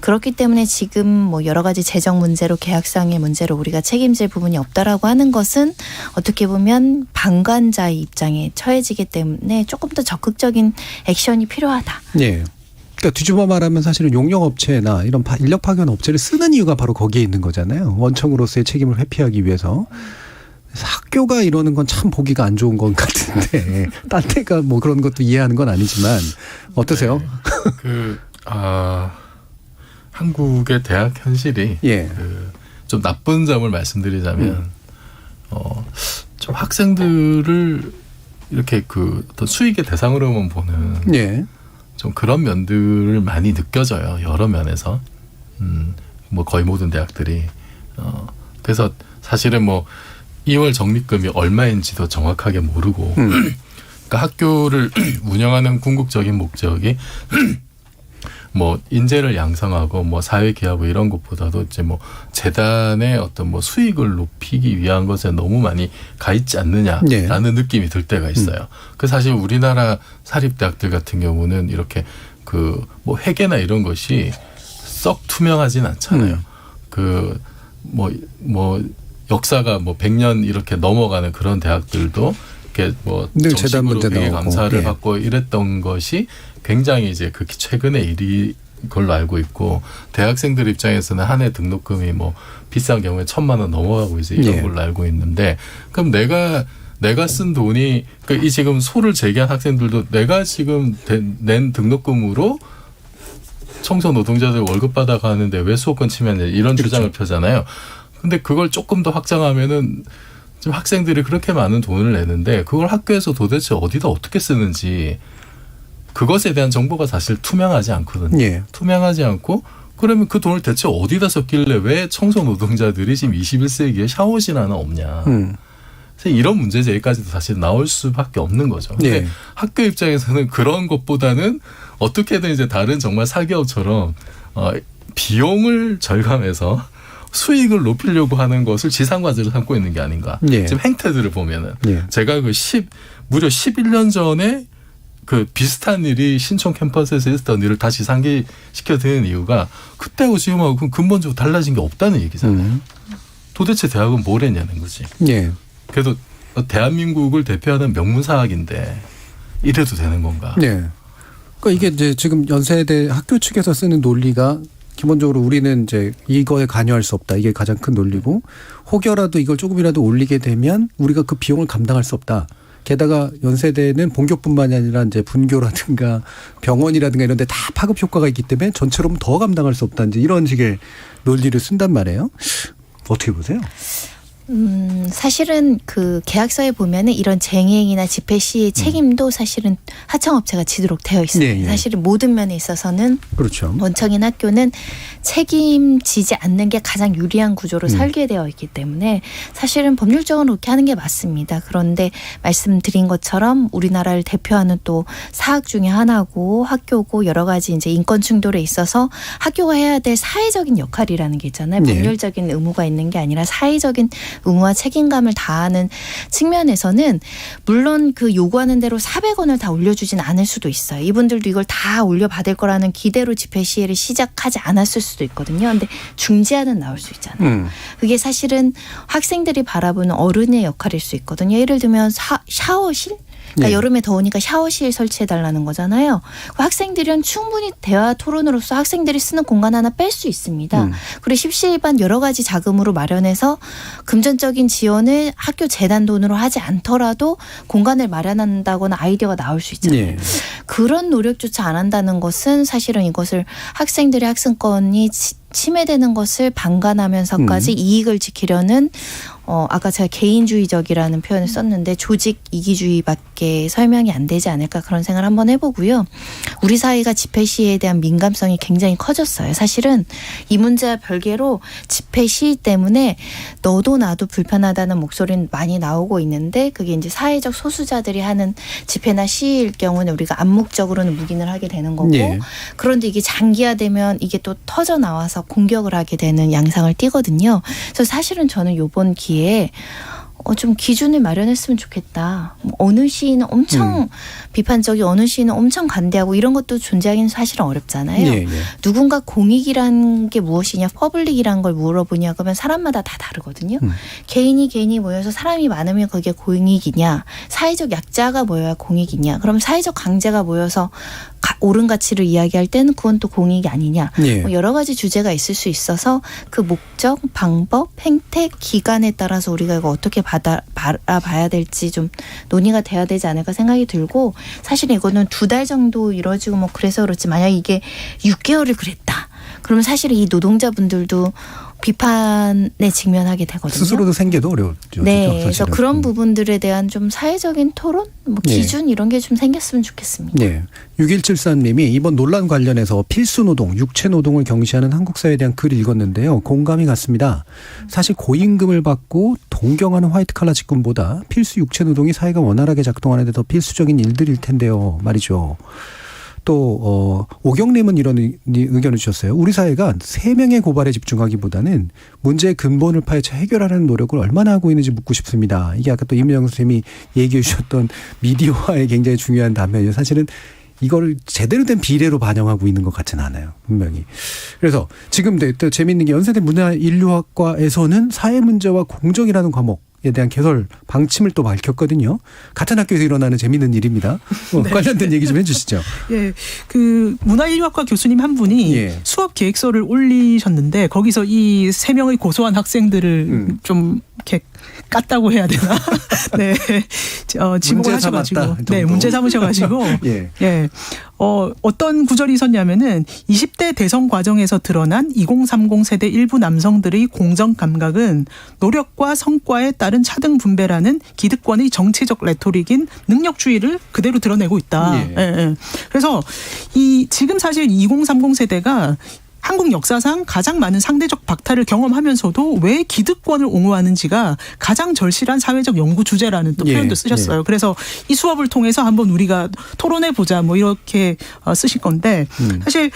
그렇기 때문에 지금 뭐 여러 가지 재정 문제로 계약상의 문제로 우리가 책임질 부분이 없다라고 하는 것은 어떻게 보면 방관자의 입장에 처해지기 때문에 조금 더 적극적인 액션이 필요하다. 예. 그러니까 뒤집어 말하면 사실은 용역업체나 이런 인력 파견 업체를 쓰는 이유가 바로 거기에 있는 거잖아요. 원청으로서의 책임을 회피하기 위해서. 그래서 학교가 이러는 건 참 보기가 안 좋은 것 같은데 딴 데가 뭐 그런 것도 이해하는 건 아니지만 어떠세요? 네. 한국의 대학 현실이 예. 좀 나쁜 점을 말씀드리자면 좀 학생들을 이렇게 어떤 수익의 대상으로만 보는 예. 좀 그런 면들을 많이 느껴져요. 여러 면에서. 뭐 거의 모든 대학들이. 그래서 사실은 뭐 2월 적립금이 얼마인지도 정확하게 모르고 그러니까 학교를 운영하는 궁극적인 목적이 뭐 인재를 양성하고 뭐 사회 기하고 이런 것보다도 이제 뭐 재단의 어떤 뭐 수익을 높이기 위한 것에 너무 많이 가 있지 않느냐라는 네. 느낌이 들 때가 있어요. 그 사실 우리나라 사립대학들 같은 경우는 이렇게 뭐 회계나 이런 것이 썩 투명하진 않잖아요. 뭐 역사가 뭐 100년 이렇게 넘어가는 그런 대학들도 이렇게 뭐 늘 재단 정식으로 문제 회계 나오고. 감사를 예. 받고 이랬던 것이 굉장히 이제 극히 최근의 일이 걸로 알고 있고, 대학생들 입장에서는 한 해 등록금이 뭐 비싼 경우에 1,000만 원 넘어가고 이제 이런 예. 걸로 알고 있는데, 그럼 내가 쓴 돈이 이 지금 소를 제기한 학생들도 내가 지금 낸 등록금으로 청소 노동자들 월급 받아가는데 왜 수호권 침해냐 이런 그렇죠. 주장을 펴잖아요. 근데 그걸 조금 더 확장하면은 지금 학생들이 그렇게 많은 돈을 내는데 그걸 학교에서 도대체 어디다 어떻게 쓰는지 그것에 대한 정보가 사실 투명하지 않거든요. 예. 투명하지 않고 그러면 그 돈을 대체 어디다 썼길래 왜 청소 노동자들이 지금 21세기에 샤워실 하나 없냐. 그래서 이런 문제 제기까지도 사실 나올 수밖에 없는 거죠. 근데 예. 학교 입장에서는 그런 것보다는 어떻게든 이제 다른 정말 사기업처럼 비용을 절감해서 수익을 높이려고 하는 것을 지상과제로 삼고 있는 게 아닌가. 예. 지금 행태들을 보면은 예. 제가 무려 11년 전에 비슷한 일이 신촌 캠퍼스에서 있었던 일을 다시 상기시켜 드리는 이유가 그때하고 지금하고 근본적으로 달라진 게 없다는 얘기잖아요. 도대체 대학은 뭘 했냐는 거지. 예. 그래도 대한민국을 대표하는 명문사학인데 이래도 되는 건가. 예. 그러니까 이게 이제 지금 연세대 학교 측에서 쓰는 논리가 기본적으로 우리는 이제 이거에 관여할 수 없다. 이게 가장 큰 논리고, 혹여라도 이걸 조금이라도 올리게 되면 우리가 그 비용을 감당할 수 없다. 게다가 연세대는 본교뿐만이 아니라 이제 분교라든가 병원이라든가 이런 데 다 파급 효과가 있기 때문에 전체로는 더 감당할 수 없다. 이제 이런 식의 논리를 쓴단 말이에요. 어떻게 보세요? 사실은 그 계약서에 보면은 이런 쟁행이나 집회 시의 책임도 사실은 하청업체가 지도록 되어 있습니다. 네, 네. 사실은 모든 면에 있어서는 그렇죠. 원청인 학교는 책임지지 않는 게 가장 유리한 구조로 설계되어 있기 때문에 사실은 법률적으로 그렇게 하는 게 맞습니다. 그런데 말씀드린 것처럼 우리나라를 대표하는 또 사학 중에 하나고 학교고 여러 가지 이제 인권 충돌에 있어서 학교가 해야 될 사회적인 역할이라는 게 있잖아요. 네. 법률적인 의무가 있는 게 아니라 사회적인 의무와 책임감을 다하는 측면에서는 물론 그 요구하는 대로 400원을 다 올려주진 않을 수도 있어요. 이분들도 이걸 다 올려받을 거라는 기대로 집회 시위를 시작하지 않았을 수도 있거든요. 근데 중재안은 나올 수 있잖아요. 그게 사실은 학생들이 바라보는 어른의 역할일 수 있거든요. 예를 들면 샤워실? 그러니까 네. 여름에 더우니까 샤워실 설치해달라는 거잖아요. 학생들은 충분히 대화 토론으로서 학생들이 쓰는 공간 하나 뺄 수 있습니다. 그리고 십시일반 여러 가지 자금으로 마련해서 금전적인 지원을 학교 재단 돈으로 하지 않더라도 공간을 마련한다거나 아이디어가 나올 수 있잖아요. 예. 그런 노력조차 안 한다는 것은 사실은 이것을 학생들의 학습권이 침해되는 것을 방관하면서까지 이익을 지키려는 아까 제가 개인주의적이라는 표현을 썼는데 조직 이기주의밖에 설명이 안 되지 않을까 그런 생각을 한번 해보고요. 우리 사회가 집회 시위에 대한 민감성이 굉장히 커졌어요. 사실은 이 문제와 별개로 집회 시위 때문에 너도 나도 불편하다는 목소리는 많이 나오고 있는데 그게 이제 사회적 소수자들이 하는 집회나 시위일 경우는 우리가 암묵적으로는 묵인을 하게 되는 거고 예. 그런데 이게 장기화되면 이게 또 터져 나와서 공격을 하게 되는 양상을 띠거든요. 그래서 사실은 저는 이번 기회에 좀 기준을 마련했으면 좋겠다. 어느 시위는 엄청 비판적이고 어느 시위는 엄청 관대하고 이런 것도 존재하기는 사실은 어렵잖아요. 예, 예. 누군가 공익이란 게 무엇이냐 퍼블릭이란 걸 물어보냐 그러면 사람마다 다 다르거든요. 개인이 모여서 사람이 많으면 그게 공익이냐 사회적 약자가 모여야 공익이냐 그럼 사회적 강자가 모여서 옳은 가치를 이야기할 때는 그건 또 공익이 아니냐. 예. 뭐 여러 가지 주제가 있을 수 있어서 그 목적, 방법, 행태, 기간에 따라서 우리가 이거 어떻게 바라봐야 될지 좀 논의가 돼야 되지 않을까 생각이 들고 사실 이거는 2달 정도 이루어지고 뭐 그래서 그렇지 만약 이게 6개월을 그랬다. 그러면 사실은 이 노동자분들도 비판에 직면하게 되거든요. 스스로도 생계도 어려워죠. 네, 그래서 사실은. 그런 부분들에 대한 좀 사회적인 토론, 뭐 기준 이런 게 좀 생겼으면 좋겠습니다. 네. 6173님이 이번 논란 관련해서 필수 노동, 육체 노동을 경시하는 한국 사회에 대한 글을 읽었는데요. 공감이 갔습니다. 사실 고임금을 받고 동경하는 화이트 칼라 직군보다 필수 육체 노동이 사회가 원활하게 작동하는 데 더 필수적인 일들일 텐데요. 말이죠. 또 오경님은 이런 의견을 주셨어요. 우리 사회가 3명의 고발에 집중하기보다는 문제의 근본을 파헤쳐 해결하려는 노력을 얼마나 하고 있는지 묻고 싶습니다. 이게 아까 또 임은영 선생님이 얘기해 주셨던 미디어화의 굉장히 중요한 단면이에요. 사실은 이걸 제대로 된 비례로 반영하고 있는 것 같지는 않아요. 분명히. 그래서 지금 또 재미있는 게 연세대 문화인류학과에서는 사회 문제와 공정이라는 과목에 대한 개설 방침을 또 밝혔거든요. 같은 학교에서 일어나는 재미있는 일입니다. 네. 관련된 얘기 좀 해주시죠. 예, 그 문화인류학과 교수님 한 분이 예. 수업 계획서를 올리셨는데 거기서 이 3명의 고소한 학생들을 좀 이렇게 깠다고 해야 되나? 네, 지목을 하셔가지고, 네, 문제 삼으셔가지고, 예. 예, 어떤 구절이 있었냐면은 20대 대선 과정에서 드러난 2030 세대 일부 남성들의 공정 감각은 노력과 성과에 따른 차등 분배라는 기득권의 정치적 레토릭인 능력주의를 그대로 드러내고 있다. 예. 예, 예. 그래서 지금 사실 2030 세대가 한국 역사상 가장 많은 상대적 박탈을 경험하면서도 왜 기득권을 옹호하는지가 가장 절실한 사회적 연구 주제라는 또 표현도 쓰셨어요. 그래서 이 수업을 통해서 한번 우리가 토론해 보자 뭐 이렇게 쓰실 건데 사실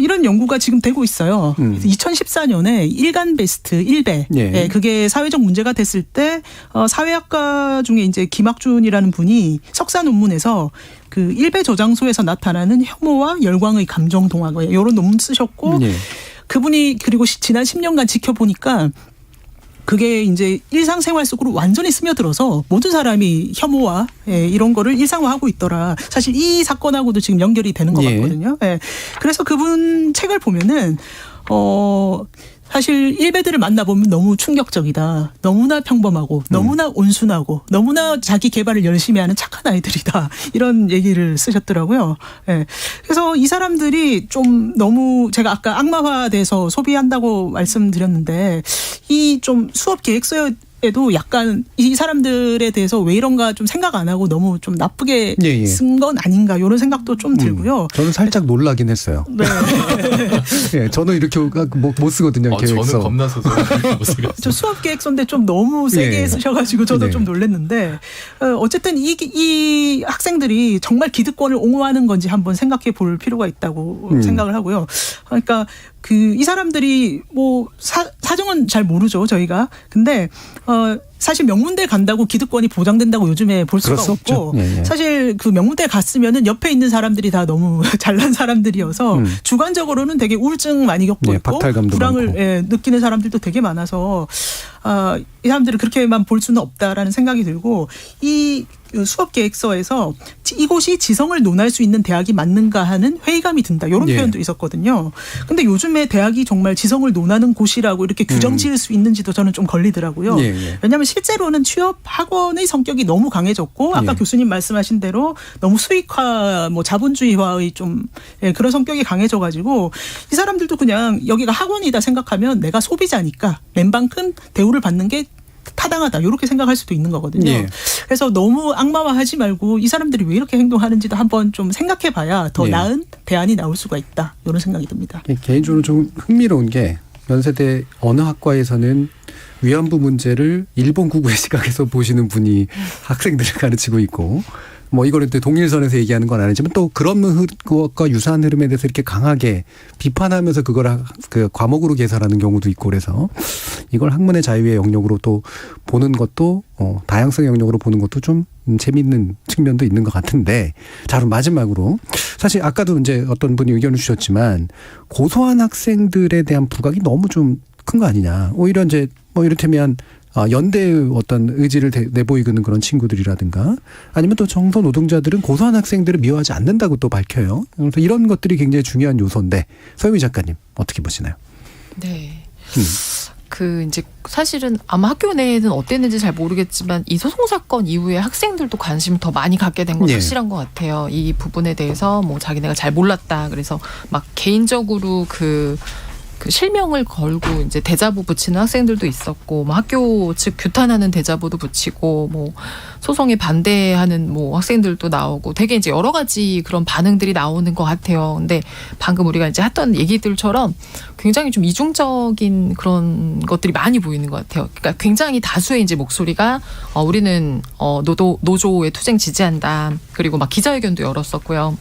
이런 연구가 지금 되고 있어요. 2014년에 일간 베스트 1배 예, 그게 사회적 문제가 됐을 때 사회학과 중에 이제 김학준이라는 분이 석사 논문에서 그 1배 저장소에서 나타나는 혐오와 열광의 감정 동화가 이런 논문 쓰셨고 그분이 그리고 지난 10년간 지켜보니까 그게 이제 일상생활 속으로 완전히 스며들어서 모든 사람이 혐오와 이런 거를 일상화하고 있더라. 사실 이 사건하고도 지금 연결이 되는 것 같거든요. 예. 그래서 그분 책을 보면은 사실 일베들을 만나보면 너무 충격적이다. 너무나 평범하고 너무나 온순하고 너무나 자기 개발을 열심히 하는 착한 아이들이다. 이런 얘기를 쓰셨더라고요. 예. 그래서 이 사람들이 좀 너무 제가 아까 악마화돼서 소비한다고 말씀드렸는데 이 좀 수업 계획서에 에도 약간 이 사람들에 대해서 왜 이런가 좀 생각 안 하고 너무 좀 나쁘게 예. 쓴 건 아닌가 이런 생각도 좀 들고요. 저는 살짝 놀라긴 했어요. 네. 예, 저는 이렇게 못 쓰거든요. 계획서. 저는 겁나서 못 쓰겠어요. 저 수업 계획서인데 좀 너무 세게 예. 쓰셔가지고 저도 네. 좀 놀랐는데 어쨌든 이 학생들이 정말 기득권을 옹호하는 건지 한번 생각해 볼 필요가 있다고 생각을 하고요. 그러니까 이 사람들이 뭐 사정은 잘 모르죠 저희가. 근데 사실 명문대 간다고 기득권이 보장된다고 요즘에 볼 수가 없고 예. 사실 그 명문대 갔으면은 옆에 있는 사람들이 다 너무 잘난 사람들이어서 주관적으로는 되게 우울증 많이 겪고 있고 박탈감도 불황을 많고. 느끼는 사람들도 되게 많아서 이 사람들을 그렇게만 볼 수는 없다라는 생각이 들고 이 수업 계획서에서 이곳이 지성을 논할 수 있는 대학이 맞는가 하는 회의감이 든다. 이런 예. 표현도 있었거든요. 근데 요즘에 대학이 정말 지성을 논하는 곳이라고 이렇게 규정 지을 수 있는지도 저는 좀 걸리더라고요. 예. 왜냐하면 실제로는 취업 학원의 성격이 너무 강해졌고 아까 예. 교수님 말씀하신 대로 너무 수익화, 뭐 자본주의화의 좀 그런 성격이 강해져가지고 이 사람들도 그냥 여기가 학원이다 생각하면 내가 소비자니까 웬만큼 대우를 받는 게 타당하다 이렇게 생각할 수도 있는 거거든요. 예. 그래서 너무 악마화하지 말고 이 사람들이 왜 이렇게 행동하는지도 한번 좀 생각해봐야 더 예. 나은 대안이 나올 수가 있다 이런 생각이 듭니다. 개인적으로 좀 흥미로운 게 연세대 어느 학과에서는 위안부 문제를 일본 구구의 시각에서 보시는 분이 학생들을 가르치고 있고 뭐 이거를 또 동일선에서 얘기하는 건 아니지만 또 그런 것과 유사한 흐름에 대해서 이렇게 강하게 비판하면서 그걸 그 과목으로 개설하는 경우도 있고 그래서 이걸 학문의 자유의 영역으로 또 보는 것도 다양성의 영역으로 보는 것도 좀 재미있는 측면도 있는 것 같은데 자 그럼 마지막으로 사실 아까도 이제 어떤 분이 의견을 주셨지만 고소한 학생들에 대한 부각이 너무 좀 큰 거 아니냐 오히려 이제 뭐 이를테면 연대의 어떤 의지를 내보이는 그런 친구들이라든가 아니면 또 정서 노동자들은 고소한 학생들을 미워하지 않는다고 또 밝혀요. 그래서 이런 것들이 굉장히 중요한 요소인데 서유미 작가님 어떻게 보시나요? 네. 이제 사실은 아마 학교 내에는 어땠는지 잘 모르겠지만 이 소송 사건 이후에 학생들도 관심을 더 많이 갖게 된 건 예. 확실한 것 같아요. 이 부분에 대해서 뭐 자기네가 잘 몰랐다. 그래서 막 개인적으로 그 실명을 걸고 이제 대자보 붙이는 학생들도 있었고, 뭐 학교 측 규탄하는 대자보도 붙이고, 뭐 소송에 반대하는 뭐 학생들도 나오고, 되게 이제 여러 가지 그런 반응들이 나오는 것 같아요. 근데 방금 우리가 이제 했던 얘기들처럼 굉장히 좀 이중적인 그런 것들이 많이 보이는 것 같아요. 그러니까 굉장히 다수의 이제 목소리가 우리는 노조의 투쟁 지지한다. 그리고 막 기자회견도 열었었고요.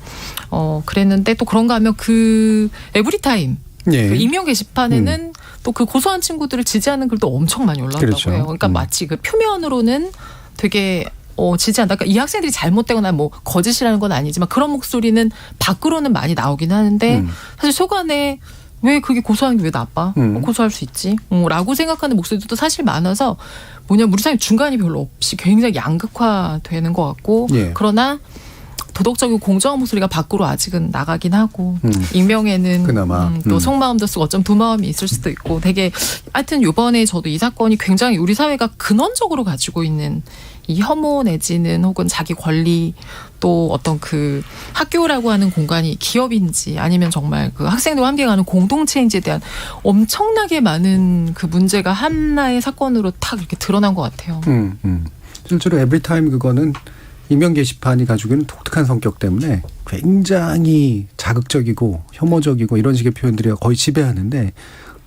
그랬는데 또 그런가 하면 그 에브리타임. 예. 그 익명 게시판에는 또 그 고소한 친구들을 지지하는 글도 엄청 많이 올라왔다고 그렇죠. 해요. 그러니까 마치 그 표면으로는 되게 지지한다. 그러니까 이 학생들이 잘못되거나 뭐 거짓이라는 건 아니지만 그런 목소리는 밖으로는 많이 나오긴 하는데 사실 속안에 왜 그게 고소하는 게 왜 나빠? 고소할 수 있지. 라고 생각하는 목소리도 사실 많아서 뭐냐면 우리 사회 중간이 별로 없이 굉장히 양극화되는 것 같고 예. 그러나 도덕적이고 공정한 목소리가 밖으로 아직은 나가긴 하고 익명에는 그나마. 또 속마음도 쓰고 어쩜 두 마음이 있을 수도 있고 되게 하여튼 이번에 저도 이 사건이 굉장히 우리 사회가 근원적으로 가지고 있는 이 혐오 내지는 혹은 자기 권리 또 어떤 그 학교라고 하는 공간이 기업인지 아니면 정말 그 학생들과 함께 가는 공동체인지에 대한 엄청나게 많은 그 문제가 하나의 사건으로 탁 이렇게 드러난 것 같아요. 실제로 에브리타임 그거는 익명 게시판이 가지고 있는 독특한 성격 때문에 굉장히 자극적이고 혐오적이고 이런 식의 표현들이 거의 지배하는데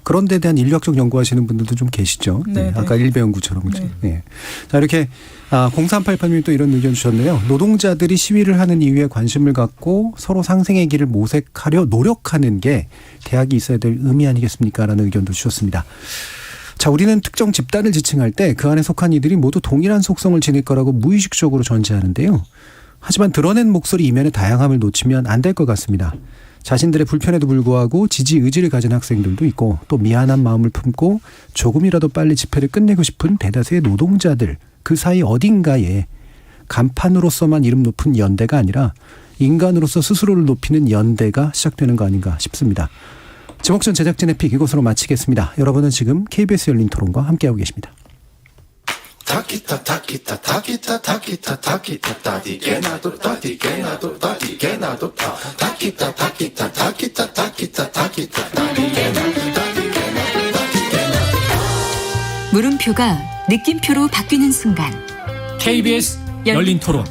그런 데 대한 인류학적 연구하시는 분들도 좀 계시죠. 네, 아까 일베 연구처럼. 그렇죠. 네. 자, 이렇게 0388님이 또 이런 의견 주셨네요. 노동자들이 시위를 하는 이유에 관심을 갖고 서로 상생의 길을 모색하려 노력하는 게 대학이 있어야 될 의미 아니겠습니까? 라는 의견도 주셨습니다. 자, 우리는 특정 집단을 지칭할 때 그 안에 속한 이들이 모두 동일한 속성을 지닐 거라고 무의식적으로 전제하는데요. 하지만 드러낸 목소리 이면의 다양함을 놓치면 안 될 것 같습니다. 자신들의 불편에도 불구하고 지지 의지를 가진 학생들도 있고 또 미안한 마음을 품고 조금이라도 빨리 집회를 끝내고 싶은 대다수의 노동자들 그 사이 어딘가에 간판으로서만 이름 높은 연대가 아니라 인간으로서 스스로를 높이는 연대가 시작되는 거 아닌가 싶습니다. 지목전 제작진의 픽 이곳으로 마치겠습니다. 여러분은 지금 KBS 열린 토론과 함께하고 계십니다. 물음표가 느낌표로 바뀌는 순간 KBS 열린 토론.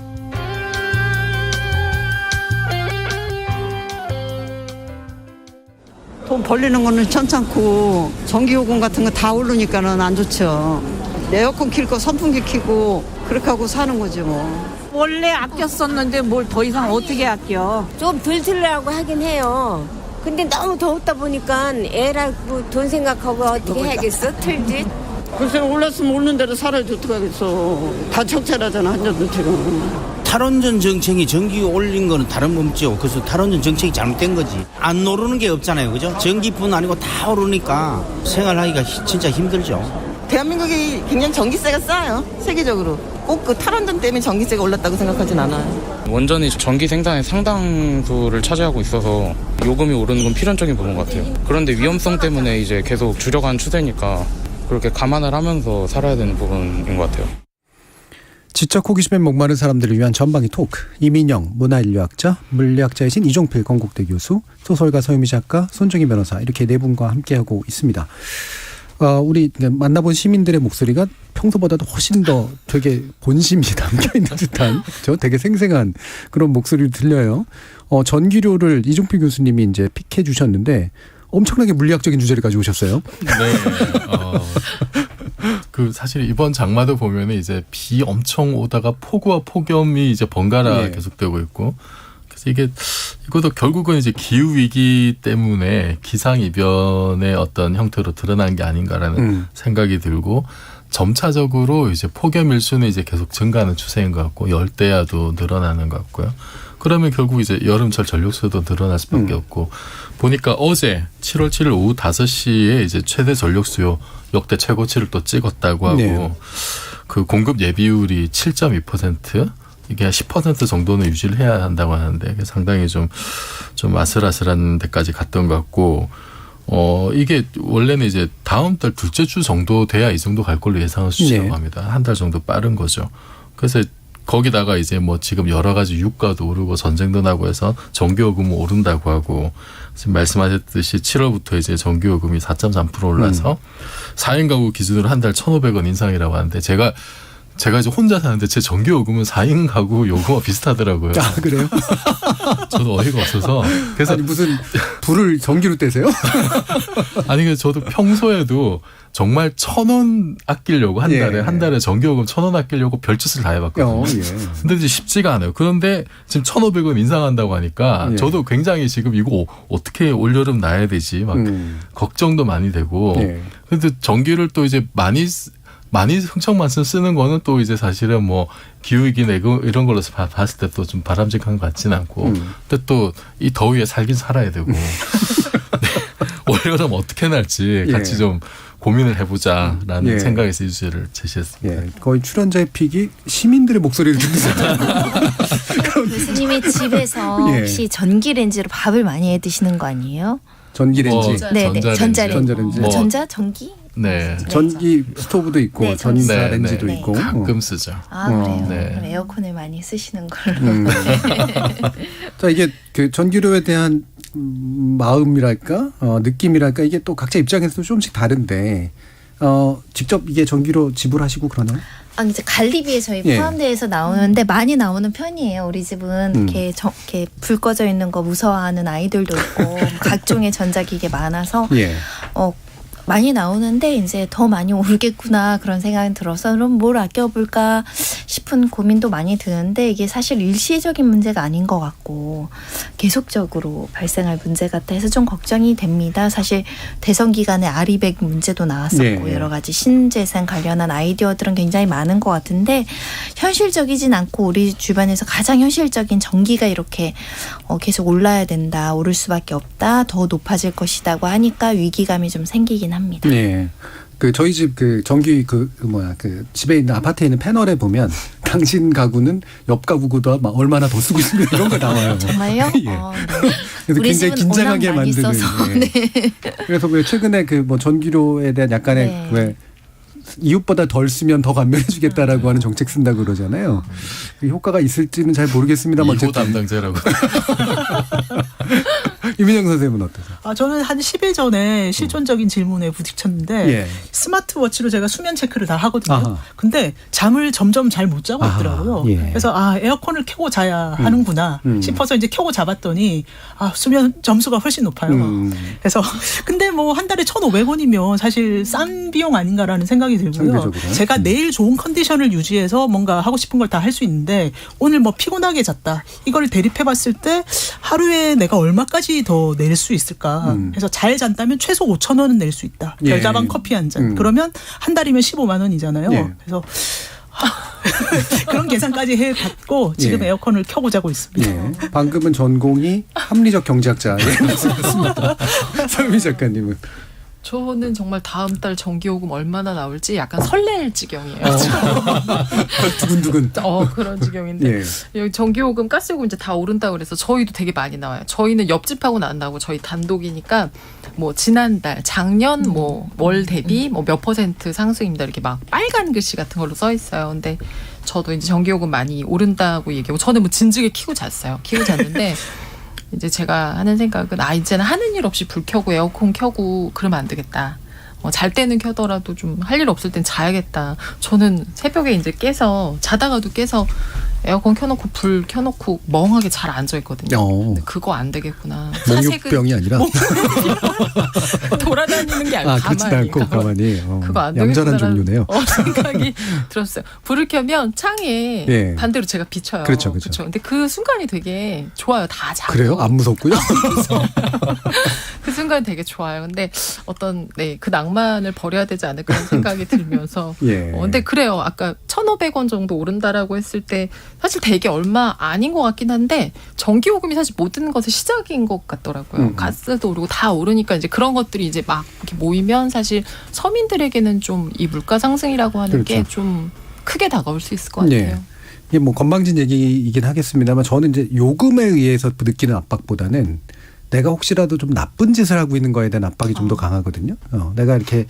돈 벌리는 거는 괜찮고 전기요금 같은 거 다 오르니까는 안 좋죠. 에어컨 킬 거 선풍기 켜고 그렇게 하고 사는 거지 뭐. 원래 아꼈었는데 뭘 더 이상 어떻게 아껴? 좀 덜 들려고 하긴 해요. 근데 너무 더웠다 보니까 애라고 돈 생각하고 어떻게 해야겠어? 틀지? 글쎄 올랐으면 오르는 대로 살아야지 어떡하겠어. 다 적자라잖아 한전도 지금. 탈원전 정책이 전기 올린 거는 다른 법이죠. 그래서 탈원전 정책이 잘못된 거지. 안 오르는 게 없잖아요. 그죠? 전기뿐 아니고 다 오르니까 생활하기가 진짜 힘들죠. 대한민국이 굉장히 전기세가 싸요. 세계적으로. 꼭 그 탈원전 때문에 전기세가 올랐다고 생각하진 않아요. 원전이 전기 생산의 상당수를 차지하고 있어서 요금이 오르는 건 필연적인 부분 같아요. 그런데 위험성 때문에 이제 계속 줄여가는 추세니까 그렇게 감안을 하면서 살아야 되는 부분인 것 같아요. 지적 호기심에 목마른 사람들을 위한 전방위 토크. 이민영 문화인류학자, 물리학자이신 이종필 건국대 교수, 소설가 서유미 작가, 손정희 변호사 이렇게 네 분과 함께하고 있습니다. 우리 만나본 시민들의 목소리가 평소보다도 훨씬 더 되게 본심이 담겨있는 듯한 되게 생생한 그런 목소리를 들려요. 전기료를 이종필 교수님이 이제 픽해 주셨는데 엄청나게 물리학적인 주제를 가지고 오셨어요. 네. 그 사실 이번 장마도 보면은 이제 비 엄청 오다가 폭우와 폭염이 이제 번갈아 계속되고 있고, 그래서 이것도 결국은 이제 기후 위기 때문에 기상 이변의 어떤 형태로 드러난 게 아닌가라는 생각이 들고, 점차적으로 이제 폭염 일수는 이제 계속 증가하는 추세인 것 같고 열대야도 늘어나는 것 같고요. 그러면 결국 이제 여름철 전력수도 늘어날 수밖에 없고, 보니까 어제 7월 7일 오후 5시에 이제 최대 전력수요 역대 최고치를 또 찍었다고 하고, 그 공급 예비율이 7.2%, 이게 10% 정도는 유지를 해야 한다고 하는데 상당히 좀 아슬아슬한 데까지 갔던 것 같고, 이게 원래는 이제 다음 달 둘째 주 정도 돼야 이 정도 갈 걸로 예상을 수치라고 합니다. 한 달 정도 빠른 거죠. 그래서 거기다가 이제 뭐 지금 여러 가지 유가도 오르고 전쟁도 나고 해서 전기요금은 오른다고 하고, 지금 말씀하셨듯이 7월부터 이제 전기요금이 4.3% 올라서 4인 가구 기준으로 한 달 1,500원 인상이라고 하는데 제가 이제 혼자 사는데 제 전기요금은 4인 가구 요금과 비슷하더라고요. 아, 그래요? 저도 어이가 없어서. 그래서 아니, 무슨 불을 전기로 떼세요? 아니, 그래서 저도 평소에도 정말 1,000원 아끼려고 한 달에 전기요금 1,000원 아끼려고 별짓을 다 해봤거든요. 근데 이제 쉽지가 않아요. 그런데 지금 1,500원 인상한다고 하니까 저도 굉장히 지금 이거 어떻게 올여름 놔야 되지 막 걱정도 많이 되고. 근데 전기를 또 이제 많이 흥청만큼 쓰는 거는 또 이제 사실은 뭐 기후위기나 이런 걸로 봤을 때 또 좀 바람직한 것 같지는 않고, 근데 또 이 더위에 살긴 살아야 되고 올여름 어떻게 날지 같이 좀 고민을 해보자라는 생각에서 이 주제를 제시했습니다. 거의 출연자의 픽이 시민들의 목소리를 듣는 교수님이 집에서 혹시 전기레인지로 밥을 많이 해 드시는 거 아니에요? 전기레인지, 전자레인지, 전기? 네. 전기 스토브도 있고 전자 렌지도 있고 가끔 쓰죠. 아, 그래요? 그럼 에어컨을 많이 쓰시는 걸로. 자, 이게 그 전기료에 대한 마음이랄까, 느낌이랄까, 이게 또 각자 입장에서 조금씩 다른데, 직접 이게 전기료 지불하시고 그러나요? 이제 관리비에 저희 포함돼서 나오는데 많이 나오는 편이에요. 우리 집은 이렇게 불 꺼져 있는 거 무서워하는 아이들도 있고 각종의 전자기기 많아서 많이 나오는데 이제 더 많이 오르겠구나 그런 생각이 들어서 그럼 뭘 아껴볼까 싶은 고민도 많이 드는데 이게 사실 일시적인 문제가 아닌 것 같고 계속적으로 발생할 문제 같아 해서 좀 걱정이 됩니다. 사실 대선 기간에 아리백 문제도 나왔었고 여러 가지 신재생 관련한 아이디어들은 굉장히 많은 것 같은데 현실적이진 않고 우리 주변에서 가장 현실적인 전기가 이렇게 계속 올라야 된다, 오를 수밖에 없다, 더 높아질 것이다고 하니까 위기감이 좀 생기긴 합니다. 네. 그 저희 집 그 전기 그 집에 있는 아파트에 있는 패널에 보면 당신 가구는 옆 가구보다 얼마나 더 쓰고 있습니다 이런 거 나와요. 정말요? 그래서 굉장히 긴장하게 만드는. 그래서 왜 최근에 그 뭐 전기료에 대한 약간의 왜 이웃보다 덜 쓰면 더 감면해주겠다라고 하는 정책 쓴다고 그러잖아요. 그 효과가 있을지는 잘 모르겠습니다만 이호 담당자라고. 이민영 선생님은 어떠세요? 저는 한 10일 전에 실존적인 질문에 부딪혔는데 예. 스마트워치로 제가 수면 체크를 다 하거든요. 아하. 근데 잠을 점점 잘 못 자고 있더라고요. 예. 그래서 에어컨을 켜고 자야 하는구나 싶어서 이제 켜고 자봤더니 수면 점수가 훨씬 높아요. 그래서 근데 뭐 한 달에 1,500원이면 사실 싼 비용 아닌가라는 생각이 들고요. 상대적으로. 제가 내일 좋은 컨디션을 유지해서 뭔가 하고 싶은 걸 다 할 수 있는데 오늘 뭐 피곤하게 잤다. 이걸 대립해봤을 때 하루에 내가 얼마까지 더 낼 수 있을까. 그래서 잘 잔다면 최소 5,000원은 낼 수 있다. 예. 별다방 커피 한 잔. 그러면 한 달이면 15만 원이잖아요. 예. 그래서 그런 계산까지 해봤고 지금 예. 에어컨을 켜고 자고 있습니다. 예. 방금은 전공이 합리적 경제학자의 말씀이었습니다. 설미 작가님은. 저는 정말 다음 달 전기요금 얼마나 나올지 약간 설렐 지경이에요. 두근두근. 그런 지경인데 여기 전기요금, 가스요금 이제 다 오른다고 그래서 저희도 되게 많이 나와요. 저희는 옆집하고는 안 나오고 저희 단독이니까 뭐 지난달, 작년 뭐 월 대비 뭐 몇 % 상승입니다. 이렇게 막 빨간 글씨 같은 걸로 써 있어요. 근데 저도 이제 전기요금 많이 오른다고 얘기하고 저는 뭐 진즉에 키고 잤어요. 키고 잤는데 이제 제가 하는 생각은 이제는 하는 일 없이 불 켜고 에어컨 켜고 그러면 안 되겠다. 잘 때는 켜더라도 좀 할 일 없을 땐 자야겠다. 저는 새벽에 이제 자다가도 깨서 에어컨 켜놓고 불 켜놓고 멍하게 잘 앉아 있거든요. 근데 그거 안 되겠구나. 멍육병이 아니라 돌아다니는 게 아니고 그렇지 않고 가만히. 그거 안 얌전한 되겠구나. 종류네요. 생각이 들었어요. 불을 켜면 창에 반대로 제가 비쳐요. 그렇죠. 근데 그 순간이 되게 좋아요. 다 자고. 그래요? 안 무섭고요? 그 순간 되게 좋아요. 근데 그 낭만을 버려야 되지 않을까 하는 생각이 들면서. 근데 그래요. 아까 1,500원 정도 오른다라고 했을 때 사실 되게 얼마 아닌 것 같긴 한데 전기요금이 사실 모든 것의 시작인 것 같더라고요. 가스도 오르고 다 오르니까 이제 그런 것들이 이제 막 이렇게 모이면 사실 서민들에게는 좀 이 물가 상승이라고 하는 게 좀 크게 다가올 수 있을 것 같아요. 이게 뭐 건방진 얘기이긴 하겠습니다만 저는 이제 요금에 의해서 느끼는 압박보다는 내가 혹시라도 좀 나쁜 짓을 하고 있는 거에 대한 압박이 좀 더 강하거든요. 내가 이렇게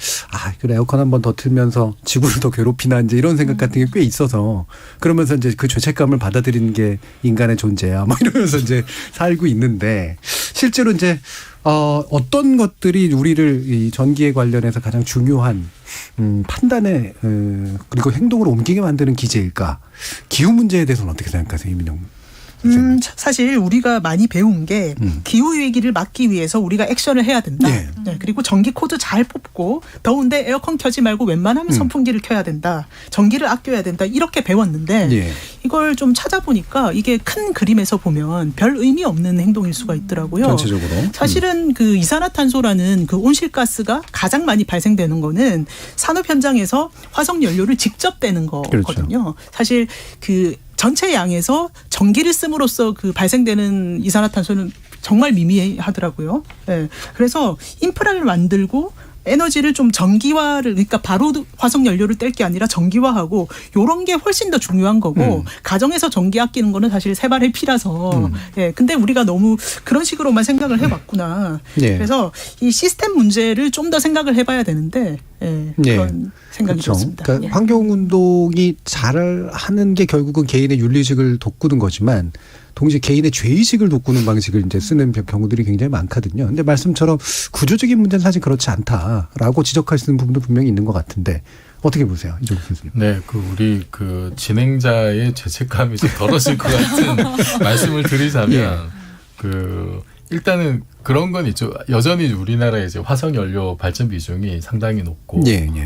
그래 에어컨 한 번 더 틀면서 지구를 더 괴롭히나 이제 이런 생각 같은 게 꽤 있어서 그러면서 이제 그 죄책감을 받아들이는 게 인간의 존재야. 뭐 이러면서 이제 살고 있는데 실제로 이제 어떤 것들이 우리를 이 전기에 관련해서 가장 중요한 판단에 그리고 행동으로 옮기게 만드는 기제일까? 기후 문제에 대해서는 어떻게 생각하세요, 이민영? 사실 우리가 많이 배운 게 기후위기를 막기 위해서 우리가 액션을 해야 된다. 그리고 전기 코드 잘 뽑고 더운데 에어컨 켜지 말고 웬만하면 선풍기를 켜야 된다. 전기를 아껴야 된다. 이렇게 배웠는데 이걸 좀 찾아보니까 이게 큰 그림에서 보면 별 의미 없는 행동일 수가 있더라고요. 전체적으로. 사실은 그 이산화탄소라는 그 온실가스가 가장 많이 발생되는 거는 산업 현장에서 화석 연료를 직접 떼는 거거든요. 사실 그 전체 양에서 전기를 씀으로써 그 발생되는 이산화탄소는 정말 미미하더라고요. 그래서 인프라를 만들고 에너지를 좀 전기화를 그러니까 바로 화석 연료를 뗄 게 아니라 전기화하고 이런 게 훨씬 더 중요한 거고 가정에서 전기 아끼는 거는 사실 세 발의 피라서 근데 우리가 너무 그런 식으로만 생각을 해봤구나. 그래서 이 시스템 문제를 좀 더 생각을 해봐야 되는데 그런 생각이 들었습니다. 그러니까 환경운동이 잘하는 게 결국은 개인의 윤리의식을 돋구는 거지만 동시에 개인의 죄의식을 돋구는 방식을 이제 쓰는 경우들이 굉장히 많거든요. 근데 말씀처럼 구조적인 문제는 사실 그렇지 않다라고 지적하시는 부분도 분명히 있는 것 같은데 어떻게 보세요, 이종국 교수님? 네, 우리 진행자의 죄책감이 좀 덜어질 것 같은 말씀을 드리자면 일단은 그런 건 있죠. 여전히 우리나라의 이제 화석 연료 발전 비중이 상당히 높고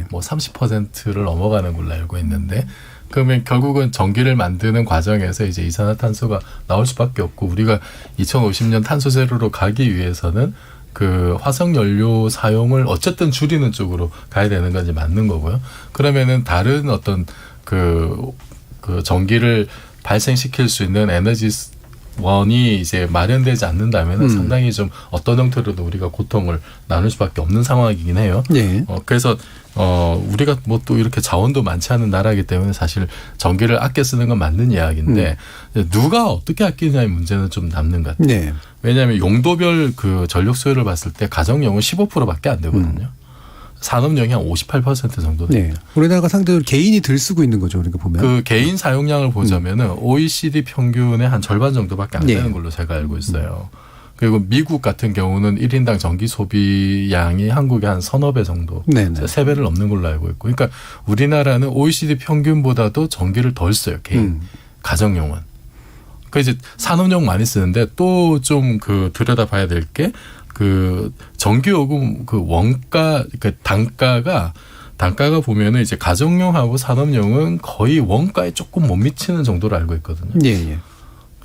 뭐 30%를 넘어가는 걸로 알고 있는데 그러면 결국은 전기를 만드는 과정에서 이제 이산화탄소가 나올 수밖에 없고 우리가 2050년 탄소 제로로 가기 위해서는 그 화석 연료 사용을 어쨌든 줄이는 쪽으로 가야 되는 건 이제 맞는 거고요. 그러면은 다른 어떤 그 전기를 발생시킬 수 있는 에너지 원이 이제 마련되지 않는다면 상당히 좀 어떤 형태로도 우리가 고통을 나눌 수밖에 없는 상황이긴 해요. 그래서 우리가 뭐 또 이렇게 자원도 많지 않은 나라이기 때문에 사실 전기를 아껴 쓰는 건 맞는 이야기인데 누가 어떻게 아끼느냐의 문제는 좀 남는 것 같아요. 왜냐하면 용도별 그 전력 수요를 봤을 때 가정용은 15%밖에 안 되거든요. 산업용이 한 58% 정도 됩니다. 우리나라가 상대적으로 개인이 덜 쓰고 있는 거죠. 그러니까 보면. 그 개인 사용량을 보자면은 OECD 평균의 한 절반 정도밖에 안 되는 걸로 제가 알고 있어요. 그리고 미국 같은 경우는 1인당 전기 소비량이 한국의 한 서너 배 정도, 네네. 3배를 넘는 걸로 알고 있고, 그러니까 우리나라는 OECD 평균보다도 전기를 덜 써요, 개인 가정용은. 그 이제 산업용 많이 쓰는데 또 좀 그 들여다봐야 될 게 그 전기요금 그 원가 그 단가가 보면은 이제 가정용하고 산업용은 거의 원가에 조금 못 미치는 정도로 알고 있거든요. 예.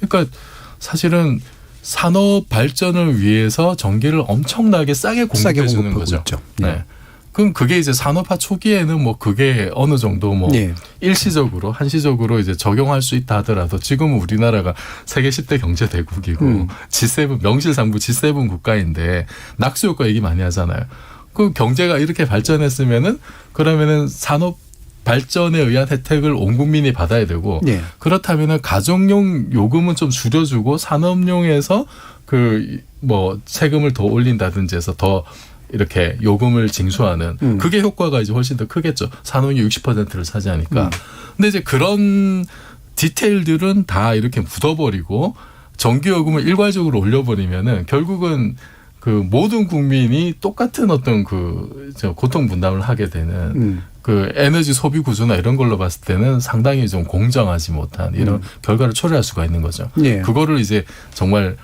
그러니까 사실은 산업 발전을 위해서 전기를 엄청나게 싸게 공급해 주는 거죠. 있죠. 네. 그럼 그게 이제 산업화 초기에는 뭐 그게 어느 정도 뭐 일시적으로 한시적으로 이제 적용할 수 있다 하더라도 지금은 우리나라가 세계 10대 경제 대국이고 G7 명실상부 G7 국가인데 낙수 효과 얘기 많이 하잖아요. 그 경제가 이렇게 발전했으면은 그러면은 산업 발전에 의한 혜택을 온 국민이 받아야 되고 그렇다면은 가정용 요금은 좀 줄여주고 산업용에서 그 뭐 세금을 더 올린다든지 해서 더 이렇게 요금을 징수하는 그게 효과가 이제 훨씬 더 크겠죠. 산업이 60%를 차지하니까. 근데 이제 그런 디테일들은 다 이렇게 묻어버리고 전기요금을 일괄적으로 올려버리면은 결국은 그 모든 국민이 똑같은 어떤 그 고통 분담을 하게 되는 그 에너지 소비 구조나 이런 걸로 봤을 때는 상당히 좀 공정하지 못한 이런 결과를 초래할 수가 있는 거죠. 그거를 이제 정말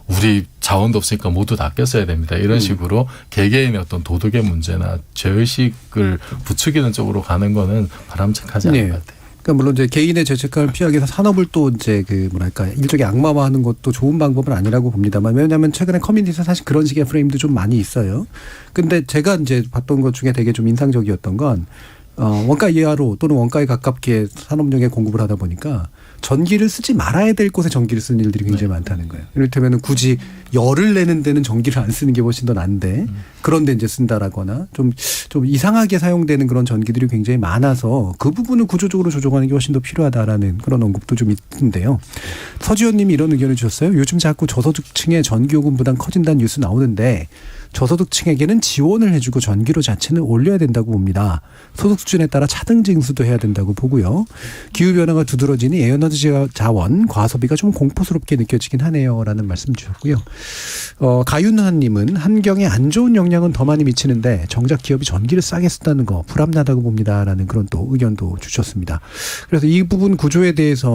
우리 자원도 없으니까 모두 다 아껴 써야 됩니다. 이런 식으로 개개인의 어떤 도덕의 문제나 죄의식을 부추기는 쪽으로 가는 거는 바람직하지 않은 것 같아요. 그러니까 물론 이제 개인의 죄책감을 피하기 위해서 산업을 또 이제 그 뭐랄까 일종의 악마화하는 것도 좋은 방법은 아니라고 봅니다만, 왜냐하면 최근에 커뮤니티에서 사실 그런 식의 프레임도 좀 많이 있어요. 근데 제가 이제 봤던 것 중에 되게 좀 인상적이었던 건 원가 이하로 또는 원가에 가깝게 산업용에 공급을 하다 보니까 전기를 쓰지 말아야 될 곳에 전기를 쓰는 일들이 굉장히 많다는 거예요. 이를테면 굳이 열을 내는 데는 전기를 안 쓰는 게 훨씬 더 난데 그런데 이제 쓴다라거나 좀 이상하게 사용되는 그런 전기들이 굉장히 많아서 그 부분을 구조적으로 조정하는 게 훨씬 더 필요하다라는 그런 언급도 좀 있는데요. 서지현 님이 이런 의견을 주셨어요. 요즘 자꾸 저소득층의 전기요금 부담 커진다는 뉴스 나오는데 저소득층에게는 지원을 해주고 전기료 자체는 올려야 된다고 봅니다. 소득 수준에 따라 차등 징수도 해야 된다고 보고요. 기후변화가 두드러지니 에너지 자원 과소비가 좀 공포스럽게 느껴지긴 하네요라는 말씀 주셨고요. 가윤한 님은 환경에 안 좋은 영향은 더 많이 미치는데 정작 기업이 전기를 싸게 쓴다는 거 불합리하다고 봅니다라는 그런 또 의견도 주셨습니다. 그래서 이 부분 구조에 대해서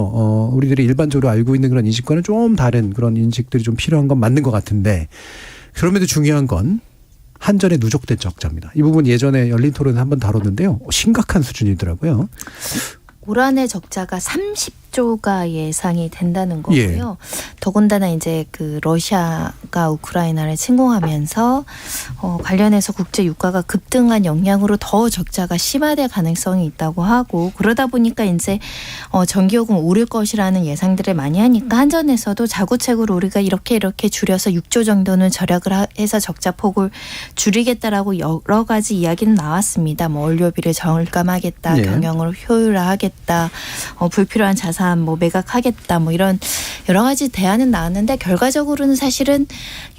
우리들이 일반적으로 알고 있는 그런 인식과는 좀 다른 그런 인식들이 좀 필요한 건 맞는 것 같은데, 그럼에도 중요한 건 한전의 누적된 적자입니다. 이 부분 예전에 열린 토론에 한번 다뤘는데요. 심각한 수준이더라고요. 올 한해 적자가 30조가 예상이 된다는 거고요. 더군다나 이제 그 러시아가 우크라이나를 침공하면서 관련해서 국제 유가가 급등한 영향으로 더 적자가 심화될 가능성이 있다고 하고, 그러다 보니까 이제 전기요금 오를 것이라는 예상들을 많이 하니까 한전에서도 자구책으로 우리가 이렇게 줄여서 6조 정도는 절약을 해서 적자 폭을 줄이겠다라고 여러 가지 이야기는 나왔습니다. 뭐 원료비를 절감하겠다, 경영을 효율화하겠다, 불필요한 자산 뭐 매각하겠다, 뭐 이런 여러 가지 대안은 나왔는데 결과적으로는 사실은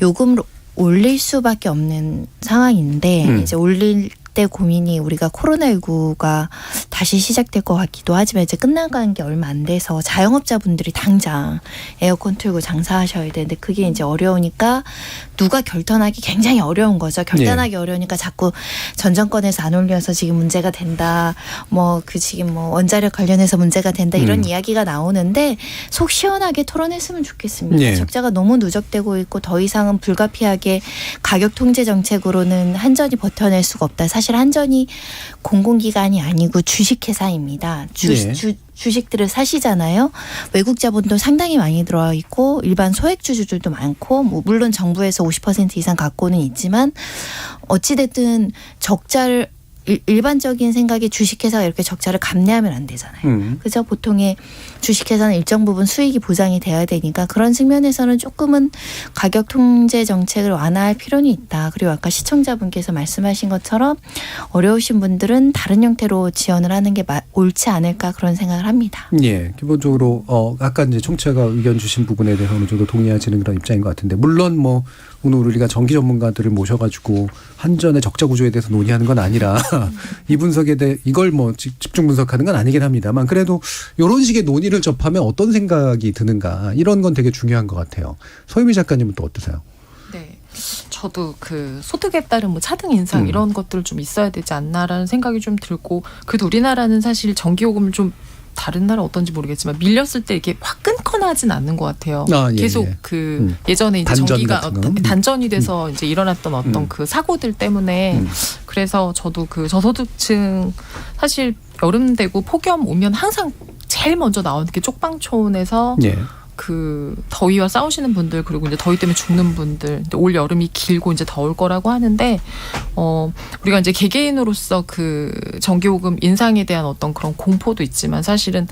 요금을 올릴 수밖에 없는 상황인데 이제 올릴 때 고민이 우리가 코로나19가 다시 시작될 것 같기도 하지만 이제 끝나간 게 얼마 안 돼서 자영업자분들이 당장 에어컨 틀고 장사하셔야 되는데 그게 이제 어려우니까 누가 결단하기 굉장히 어려운 거죠. 결단하기 어려우니까 자꾸 전 정권에서 안 올려서 지금 문제가 된다. 뭐 그 지금 뭐 원자력 관련해서 문제가 된다. 이런 이야기가 나오는데 속 시원하게 토론했으면 좋겠습니다. 적자가 너무 누적되고 있고 더 이상은 불가피하게 가격 통제 정책으로는 한전이 버텨낼 수가 없다. 사실 한전이 공공기관이 아니고 주식회사입니다. 주식들을 사시잖아요. 외국 자본도 상당히 많이 들어와 있고 일반 소액주주들도 많고 뭐 물론 정부에서 50% 이상 갖고는 있지만 어찌됐든 적자를 일반적인 생각에 주식회사가 이렇게 적자를 감내하면 안 되잖아요. 그래서 보통의 주식회사는 일정 부분 수익이 보장이 돼야 되니까 그런 측면에서는 조금은 가격 통제 정책을 완화할 필요는 있다. 그리고 아까 시청자분께서 말씀하신 것처럼 어려우신 분들은 다른 형태로 지원을 하는 게 옳지 않을까 그런 생각을 합니다. 예, 기본적으로 아까 이제 청취자가 의견 주신 부분에 대해서 어느 정도 동의하시는 그런 입장인 것 같은데, 물론 뭐 오늘 우리가 전기 전문가들을 모셔가지고 한전의 적자 구조에 대해서 논의하는 건 아니라 이 분석에 대해 이걸 뭐 집중 분석하는 건 아니긴 합니다만 그래도 이런 식의 논의를 접하면 어떤 생각이 드는가 이런 건 되게 중요한 것 같아요. 서유미 작가님은 또 어떠세요? 네. 저도 그 소득에 따른 뭐 차등 인상 이런 것들 좀 있어야 되지 않나라는 생각이 좀 들고 그래도 우리나라는 사실 전기요금을 좀 다른 나라 어떤지 모르겠지만 밀렸을 때 이렇게 확 끊거나 하진 않는 것 같아요. 아, 예, 계속 예. 그 예전에 이제 단전 전기가 같은 거? 단전이 돼서 이제 일어났던 어떤 그 사고들 때문에 그래서 저도 그 저소득층 사실 여름 되고 폭염 오면 항상 제일 먼저 나오는 게 쪽방촌에서 예. 그 더위와 싸우시는 분들 그리고 이제 더위 때문에 죽는 분들 올 여름이 길고 이제 더울 거라고 하는데 우리가 이제 개개인으로서 그 전기요금 인상에 대한 어떤 그런 공포도 있지만 사실은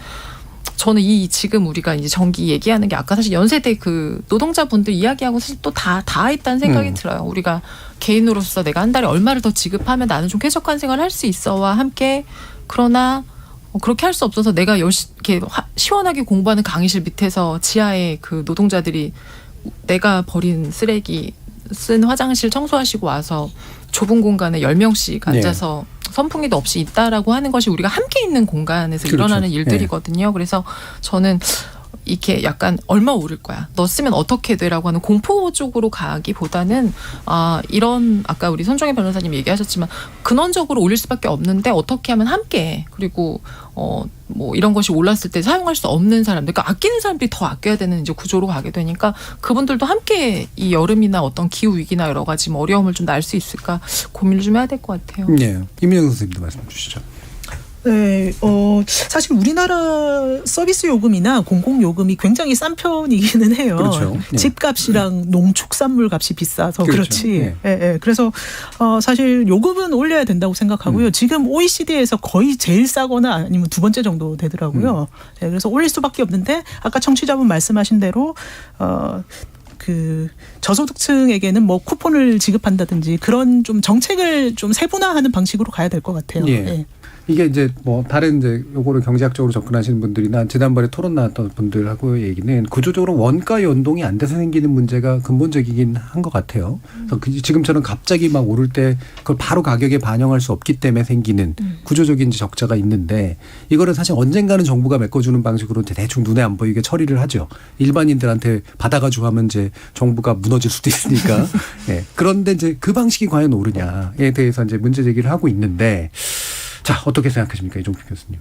저는 이 지금 우리가 이제 전기 얘기하는 게 아까 사실 연세대 그 노동자분들 이야기하고 사실 또 다 있다는 생각이 들어요. 우리가 개인으로서 내가 한 달에 얼마를 더 지급하면 나는 좀 쾌적한 생활을 할 수 있어와 함께 그러나 그렇게 할 수 없어서 내가 이렇게 시원하게 공부하는 강의실 밑에서 지하에 그 노동자들이 내가 버린 쓰레기 쓴 화장실 청소하시고 와서 좁은 공간에 10명씩 앉아서 선풍기도 없이 있다라고 하는 것이 우리가 함께 있는 공간에서 그렇죠. 일어나는 일들이거든요. 그래서 저는 이렇게 약간 얼마 오를 거야. 너 쓰면 어떻게 돼라고 하는 공포 쪽으로 가기보다는 이런 아까 우리 손정혜 변호사님 얘기하셨지만 근원적으로 올릴 수밖에 없는데 어떻게 하면 함께 그리고 뭐 이런 것이 올랐을 때 사용할 수 없는 사람들 그러니까 아끼는 사람들이 더 아껴야 되는 이제 구조로 가게 되니까 그분들도 함께 이 여름이나 어떤 기후 위기나 여러 가지 뭐 어려움을 좀 날 수 있을까 고민을 좀 해야 될 것 같아요. 네. 임민영 선생님도 말씀 주시죠. 네, 사실 우리나라 서비스 요금이나 공공 요금이 굉장히 싼 편이기는 해요. 그렇죠. 네. 집값이랑 농축산물 값이 비싸서 그렇죠. 그렇지. 네. 예. 그래서 사실 요금은 올려야 된다고 생각하고요. 지금 OECD에서 거의 제일 싸거나 아니면 두 번째 정도 되더라고요. 네, 그래서 올릴 수밖에 없는데 아까 청취자분 말씀하신 대로 그 저소득층에게는 뭐 쿠폰을 지급한다든지 그런 좀 정책을 좀 세분화하는 방식으로 가야 될 것 같아요. 예. 예. 이게 이제 뭐 다른 이제 요거를 경제학적으로 접근하시는 분들이나 지난번에 토론 나왔던 분들하고의 얘기는 구조적으로 원가 연동이 안 돼서 생기는 문제가 근본적이긴 한 것 같아요. 그래서 지금처럼 갑자기 막 오를 때 그걸 바로 가격에 반영할 수 없기 때문에 생기는 구조적인 적자가 있는데 이거를 사실 언젠가는 정부가 메꿔주는 방식으로 대충 눈에 안 보이게 처리를 하죠. 일반인들한테 받아가지고 하면 이제 정부가 무너질 수도 있으니까. 예. 그런데 이제 그 방식이 과연 옳으냐에 대해서 이제 문제 제기를 하고 있는데. 자, 어떻게 생각하십니까, 이종필 교수님?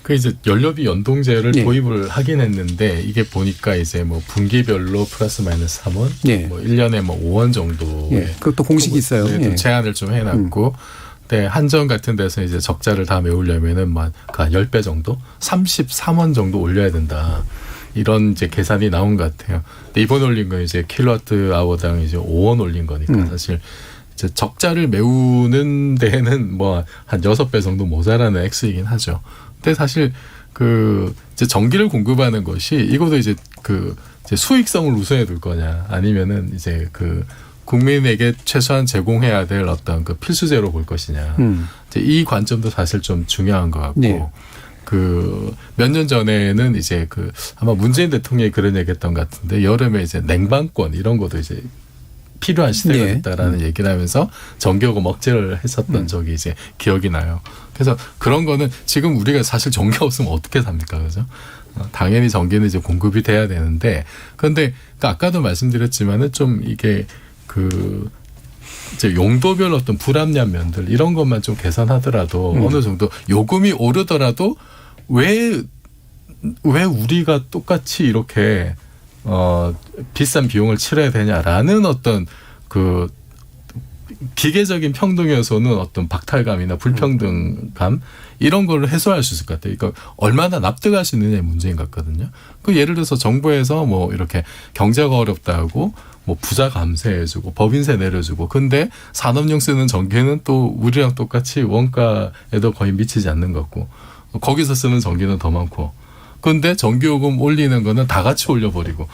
그 이제 연료비 연동제를 예. 도입을 하긴 했는데 이게 보니까 이제 뭐 분기별로 플러스 마이너스 3원, 예. 뭐 1년에 뭐 5원 정도의 예. 그것도 공식이 있어요. 좀 예. 제한을 좀 해놨고, 네, 한전 같은 데서 이제 적자를 다 메우려면은 한 10배 정도, 33원 정도 올려야 된다. 이런 이제 계산이 나온 것 같아요. 근데 이번 올린 건 이제 킬로와트 아워당 이제 5원 올린 거니까 사실. 적자를 메우는 데에는 뭐 한 6배 정도 모자라는 액수이긴 하죠. 근데 사실 그 이제 전기를 공급하는 것이 이것도 이제 그 이제 수익성을 우선해 둘 거냐 아니면은 이제 그 국민에게 최소한 제공해야 될 어떤 그 필수제로 볼 것이냐. 이제 이 관점도 사실 좀 중요한 것 같고. 네. 그 몇 년 전에는 이제 그 아마 문재인 대통령이 그런 얘기했던 것 같은데 여름에 이제 냉방권 이런 것도 이제 필요한 시대가 네. 됐다라는 얘기를 하면서 전기요금 억제를 했었던 적이 이제 기억이 나요. 그래서 그런 거는 지금 우리가 사실 전기 없으면 어떻게 삽니까, 그죠? 당연히 전기는 이제 공급이 돼야 되는데, 그런데 아까도 말씀드렸지만은 좀 이게 그 이제 용도별 어떤 불합리한 면들 이런 것만 좀 개선하더라도 어느 정도 요금이 오르더라도 왜 우리가 똑같이 이렇게 비싼 비용을 치러야 되냐라는 어떤 그 기계적인 평등에서는 어떤 박탈감이나 불평등감 이런 걸 해소할 수 있을 것 같아요. 그러니까 얼마나 납득할 수 있느냐의 문제인 것 같거든요. 그 예를 들어서 정부에서 뭐 이렇게 경제가 어렵다고 뭐 부자 감세해주고 법인세 내려주고 근데 산업용 쓰는 전기는 또 우리랑 똑같이 원가에도 거의 미치지 않는 것 같고 거기서 쓰는 전기는 더 많고 근데 전기요금 올리는 거는 다 같이 올려버리고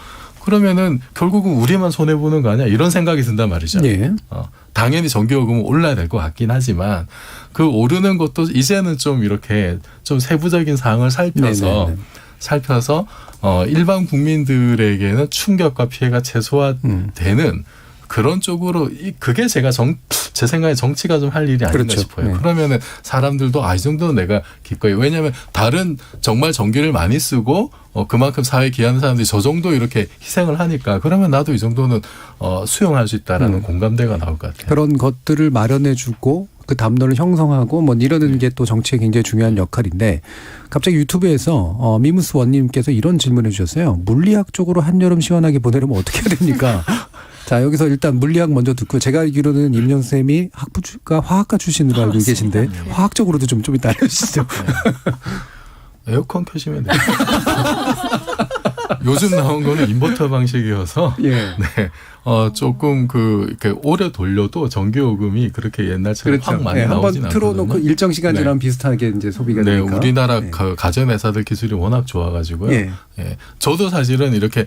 그러면은 결국은 우리만 손해보는 거 아니야? 이런 생각이 든단 말이죠. 예. 당연히 전기요금은 올라야 될 것 같긴 하지만 그 오르는 것도 이제는 좀 이렇게 좀 세부적인 사항을 살펴서 일반 국민들에게는 충격과 피해가 최소화되는 그런 쪽으로 그게 제 생각에 정치가 좀 할 일이 아닌가 그렇죠. 싶어요. 네. 그러면은 사람들도 이 정도는 내가 기꺼이 왜냐하면 다른 정말 전기를 많이 쓰고 그만큼 사회에 기여하는 사람들이 저 정도 이렇게 희생을 하니까 그러면 나도 이 정도는 수용할 수 있다라는 공감대가 나올 것 같아요. 그런 것들을 마련해주고 그 담론을 형성하고 뭐 이러는 게 또 정치의 굉장히 중요한 역할인데 갑자기 유튜브에서 미무스 원님께서 이런 질문을 주셨어요. 물리학적으로 한여름 시원하게 보내려면 어떻게 해야 됩니까? 자, 여기서 일단 물리학 먼저 듣고 제가 알기로는 임영 쌤이 학부가 화학과 출신으로 알고 계신데 화학적으로도 좀 이따 알려주시죠. 에어컨 켜시면 돼요. 요즘 나온 거는 인버터 방식이어서 예. 네. 조금 이렇게 오래 돌려도 전기 요금이 그렇게 옛날처럼 확 많이 나오진 한번 않거든요. 틀어놓고 일정 시간 지나면 비슷하게 이제 소비가 네, 되니까. 우리나라 가전 회사들 기술이 워낙 좋아가지고요. 예. 예. 저도 사실은 이렇게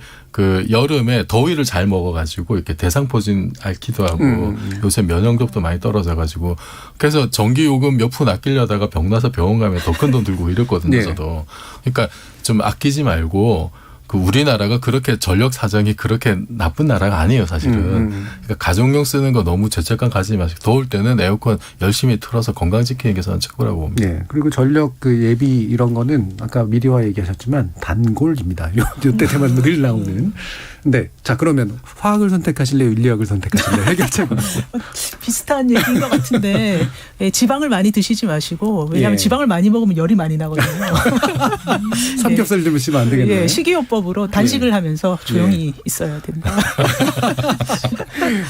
여름에 더위를 잘 먹어가지고 이렇게 대상포진 앓기도 하고 요새 면역력도 많이 떨어져가지고 그래서 전기 요금 몇 푼 아끼려다가 병나서 병원 가면 더 큰 돈 들고 이랬거든요. 예. 저도. 그러니까 좀 아끼지 말고. 우리나라가 그렇게 전력 사정이 그렇게 나쁜 나라가 아니에요, 사실은. 그러니까 가정용 쓰는 거 너무 죄책감 가지지 마시고 더울 때는 에어컨 열심히 틀어서 건강 지키는 게 저는 최고라고 봅니다. 네. 그리고 전력 예비 이런 거는 아까 미디어와 얘기하셨지만 단골입니다. 요때 되면 늘 나오는. 네. 자, 그러면 화학을 선택하실래요? 인리학을 선택하실래요? 해결책은. 비슷한 얘기인 것 같은데 지방을 많이 드시지 마시고 왜냐하면 예. 지방을 많이 먹으면 열이 많이 나거든요. 삼겹살 좀 쓰면 안 되겠네요. 예, 식이요법으로 단식을 하면서 조용히 있어야 된다.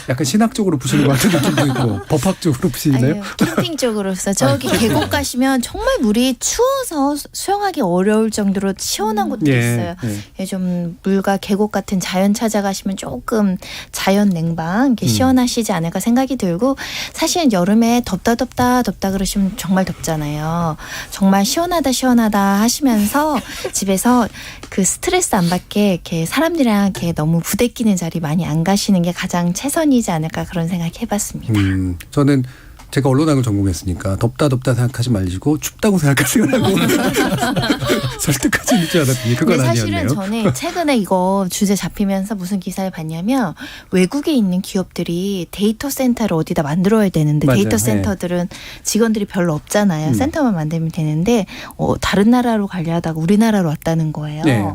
약간 신학적으로 푸시는 것 같은 느낌도 있고 법학적으로 푸시나요? 아니요, 캠핑 쪽으로서 저기 계곡 가시면 정말 물이 추워서 수영하기 어려울 정도로 시원한 곳도 있어요. 예, 좀 물과 계곡 같은 자연 찾아가시면 조금 자연 냉방 이렇게 시원하시지 않을까 생각이 들고 사실 여름에 덥다 그러시면 정말 덥잖아요. 정말 시원하다 하시면서 집에서 그 스트레스 안 받게 이렇게 사람들이랑 이렇게 너무 부대끼는 자리 많이 안 가시는 게 가장 최선이지 않을까 그런 생각 해봤습니다. 저는 제가 언론학을 전공했으니까 덥다 생각하지 말고 춥다고 생각하시라고 설득하지 줄 알았더니 그건 근데 사실은 아니었네요. 저는 최근에 이거 주제 잡히면서 무슨 기사를 봤냐면 외국에 있는 기업들이 데이터 센터를 어디다 만들어야 되는데 맞아요. 데이터 센터들은 직원들이 별로 없잖아요. 센터만 만들면 되는데 다른 나라로 가려다가 우리나라로 왔다는 거예요. 네.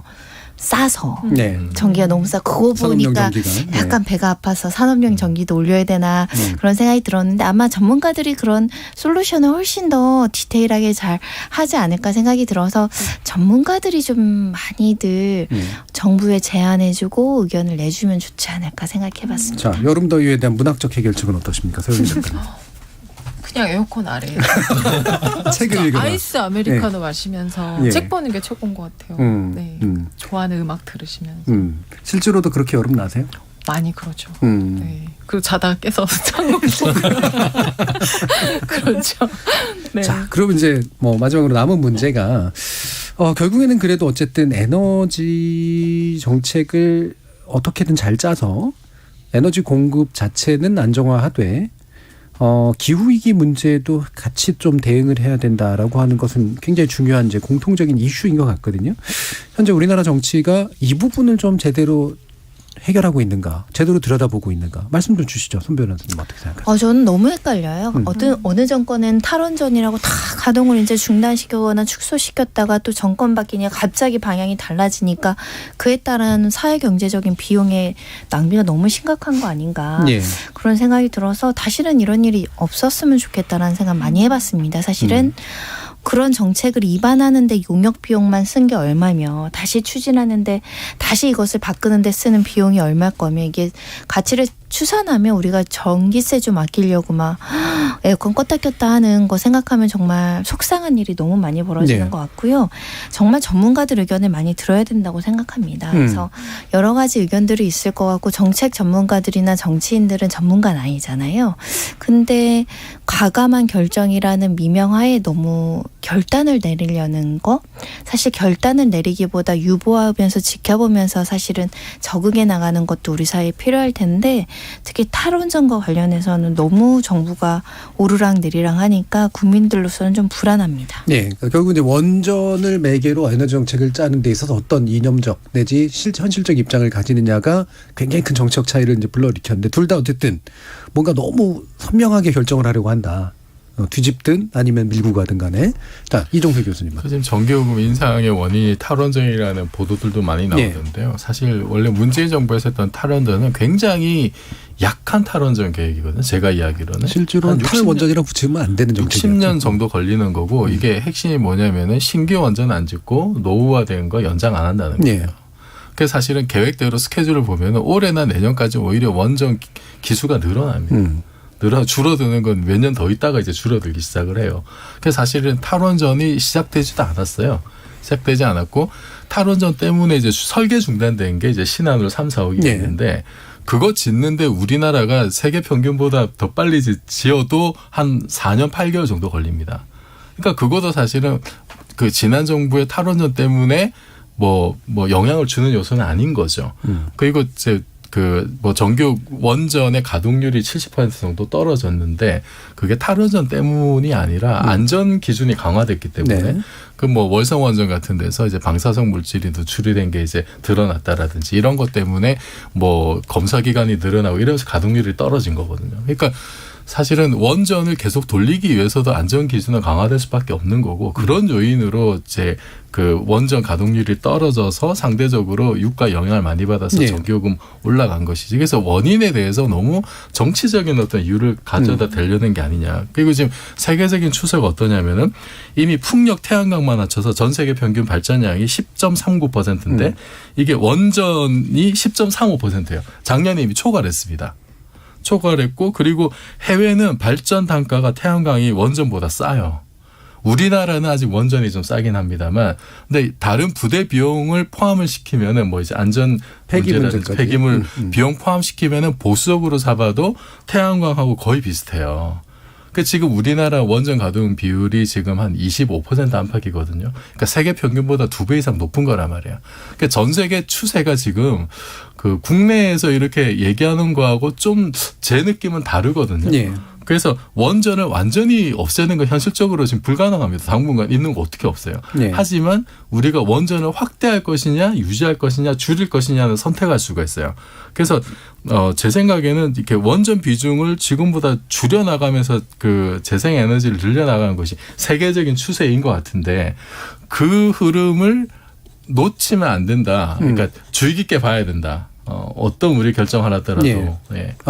싸서 네. 전기가 너무 싸. 그거 산업용 보니까 전기가. 약간 배가 아파서 산업용 전기도 올려야 되나 그런 생각이 들었는데 아마 전문가들이 그런 솔루션을 훨씬 더 디테일하게 잘 하지 않을까 생각이 들어서 전문가들이 좀 많이들 정부에 제안해주고 의견을 내주면 좋지 않을까 생각해봤습니다. 자, 여름 더위에 대한 문학적 해결책은 어떠십니까? 서영민 작가님. 그냥 에어컨 아래에 책을 읽어라. 아이스 아메리카노 네. 마시면서 예. 책 보는 게 최고인 것 같아요. 네. 좋아하는 음악 들으시면서 실제로도 그렇게 여름 나세요? 많이 그러죠. 네. 그리고 자다가 깨서 창문 보고 그렇죠. 네. 자, 그럼 이제 마지막으로 남은 문제가 결국에는 그래도 어쨌든 에너지 정책을 어떻게든 잘 짜서 에너지 공급 자체는 안정화하되 기후위기 문제도 같이 좀 대응을 해야 된다라고 하는 것은 굉장히 중요한 이제 공통적인 이슈인 것 같거든요. 현재 우리나라 정치가 이 부분을 좀 제대로 해결하고 있는가, 제대로 들여다보고 있는가, 말씀 좀 주시죠. 손 변호사님 어떻게 생각하세요? 저는 너무 헷갈려요. 어느 정권은 탈원전이라고 다 가동을 이제 중단시키거나 축소시켰다가 또 정권 바뀌니까 갑자기 방향이 달라지니까 그에 따른 사회 경제적인 비용의 낭비가 너무 심각한 거 아닌가 예. 그런 생각이 들어서 다시는 이런 일이 없었으면 좋겠다라는 생각 많이 해봤습니다. 사실은 그런 정책을 입안하는데 용역 비용만 쓴 게 얼마며 다시 추진하는데 다시 이것을 바꾸는데 쓰는 비용이 얼마일 거며 이게 가치를 추산하면 우리가 전기세 좀 아끼려고 막 에어컨 껐다 켰다 하는 거 생각하면 정말 속상한 일이 너무 많이 벌어지는 네. 것 같고요. 정말 전문가들 의견을 많이 들어야 된다고 생각합니다. 그래서 여러 가지 의견들이 있을 것 같고 정책 전문가들이나 정치인들은 전문가는 아니잖아요. 근데 과감한 결정이라는 미명하에 너무 결단을 내리려는 거, 사실 결단을 내리기보다 유보하면서 지켜보면서 사실은 적응해 나가는 것도 우리 사회에 필요할 텐데, 특히 탈원전과 관련해서는 너무 정부가 오르락내리락 하니까 국민들로서는 좀 불안합니다. 네, 그러니까 결국 이제 원전을 매개로 에너지 정책을 짜는 데 있어서 어떤 이념적 내지 현실적 입장을 가지느냐가 굉장히 큰 정책 차이를 이제 불러일으켰는데, 둘 다 어쨌든 뭔가 너무 선명하게 결정을 하려고 한다. 뒤집든 아니면 밀고 가든 간에. 자, 이종석 교수님. 지금 전기요금 인상의 원인이 탈원전이라는 보도들도 많이 나오는데요. 네. 사실 원래 문재인 정부에서 했던 탈원전은 굉장히 약한 탈원전 계획이거든요. 제가 이야기로는. 실제로는 탈원전이라고 붙이면 안 되는 정책이었죠. 60년 정도 걸리는 거고 이게 핵심이 뭐냐면은 신규 원전 안 짓고 노후화된 거 연장 안 한다는 거예요. 네. 그래서 사실은 계획대로 스케줄을 보면은 올해나 내년까지 오히려 원전 기수가 늘어납니다. 줄어드는 건 몇 년 더 있다가 이제 줄어들기 시작을 해요. 그래서 사실은 탈원전이 시작되지도 않았어요. 시작되지 않았고 탈원전 때문에 이제 설계 중단된 게 이제 신한으로 3, 4억이 있는데 그거 짓는데 우리나라가 세계 평균보다 더 빨리 지어도 한 4년 8개월 정도 걸립니다. 그러니까 그것도 사실은 그 지난 정부의 탈원전 때문에 뭐 영향을 주는 요소는 아닌 거죠. 그리고 이제 정규 원전의 가동률이 70% 정도 떨어졌는데 그게 탈원전 때문이 아니라 안전 기준이 강화됐기 때문에 월성 원전 같은 데서 이제 방사성 물질이 누출이 된 게 이제 드러났다라든지 이런 것 때문에 검사 기간이 늘어나고 이러면서 가동률이 떨어진 거거든요. 그러니까 사실은 원전을 계속 돌리기 위해서도 안전 기준은 강화될 수밖에 없는 거고 그런 요인으로 이제 그 원전 가동률이 떨어져서 상대적으로 유가 영향을 많이 받아서 전기요금 올라간 것이지. 그래서 원인에 대해서 너무 정치적인 어떤 이유를 가져다 대려는 게 아니냐. 그리고 지금 세계적인 추세가 어떠냐면은 이미 풍력 태양광만 합쳐서 전 세계 평균 발전량이 10.39%인데 이게 원전이 10.35%예요. 작년에 이미 초과를 했습니다. 초과를 했고 그리고 해외는 발전 단가가 태양광이 원전보다 싸요. 우리나라는 아직 원전이 좀 싸긴 합니다만, 근데 다른 부대 비용을 포함을 시키면은 이제 안전 폐기물 비용 포함시키면은 보수적으로 잡아도 태양광하고 거의 비슷해요. 그 지금 우리나라 원전 가동 비율이 지금 한 25% 안팎이거든요. 그러니까 세계 평균보다 2배 이상 높은 거란 말이에요. 그러니까 전 세계 추세가 지금 그 국내에서 이렇게 얘기하는 거하고 좀 제 느낌은 다르거든요. 그래서 원전을 완전히 없애는 건 현실적으로 지금 불가능합니다. 당분간 있는 거 어떻게 없어요. 하지만 우리가 원전을 확대할 것이냐 유지할 것이냐 줄일 것이냐는 선택할 수가 있어요. 그래서 제 생각에는 이렇게 원전 비중을 지금보다 줄여나가면서 그 재생에너지를 늘려나가는 것이 세계적인 추세인 것 같은데 그 흐름을 놓치면 안 된다. 그러니까 주의 깊게 봐야 된다. 어떤 우리 결정을 하더라도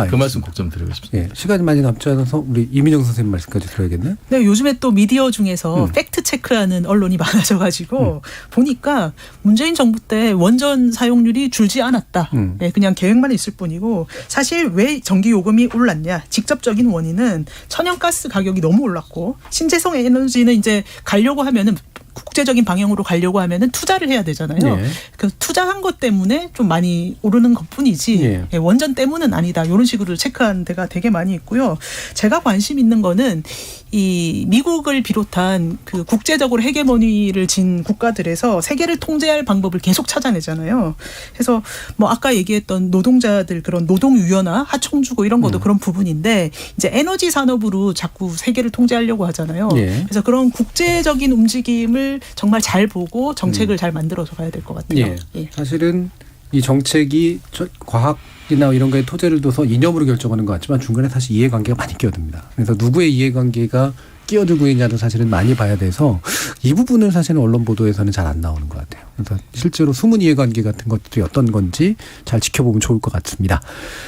그 말씀 꼭 좀 드리고 싶습니다. 시간이 많이 남지 않아서 우리 이민영 선생님 말씀까지 들어야겠네요. 네, 요즘에 또 미디어 중에서 팩트 체크하는 언론이 많아져가지고 보니까 문재인 정부 때 원전 사용률이 줄지 않았다. 그냥 계획만 있을 뿐이고 사실 왜 전기 요금이 올랐냐? 직접적인 원인은 천연가스 가격이 너무 올랐고 신재생 에너지는 이제 가려고 하면은 국제적인 방향으로 가려고 하면은 투자를 해야 되잖아요. 그 투자한 것 때문에 좀 많이 오르는 것뿐이지 원전 때문은 아니다. 이런 식으로 체크한 데가 되게 많이 있고요. 제가 관심 있는 거는 이 미국을 비롯한 그 국제적으로 헤게모니를 진 국가들에서 세계를 통제할 방법을 계속 찾아내잖아요. 그래서 아까 얘기했던 노동자들 그런 노동 유연화, 하청주고 이런 것도 그런 부분인데 이제 에너지 산업으로 자꾸 세계를 통제하려고 하잖아요. 그래서 그런 국제적인 움직임을 정말 잘 보고 정책을 잘 만들어서 가야 될 것 같아요. 사실은 이 정책이 과학이나 이런 거에 토재를 둬서 이념으로 결정하는 것 같지만 중간에 사실 이해관계가 많이 끼어듭니다. 그래서 누구의 이해관계가 끼어들고 있냐도 사실은 많이 봐야 돼서 이 부분은 사실은 언론 보도에서는 잘 안 나오는 것 같아요. 그래서 실제로 숨은 이해관계 같은 것들이 어떤 건지 잘 지켜보면 좋을 것 같습니다.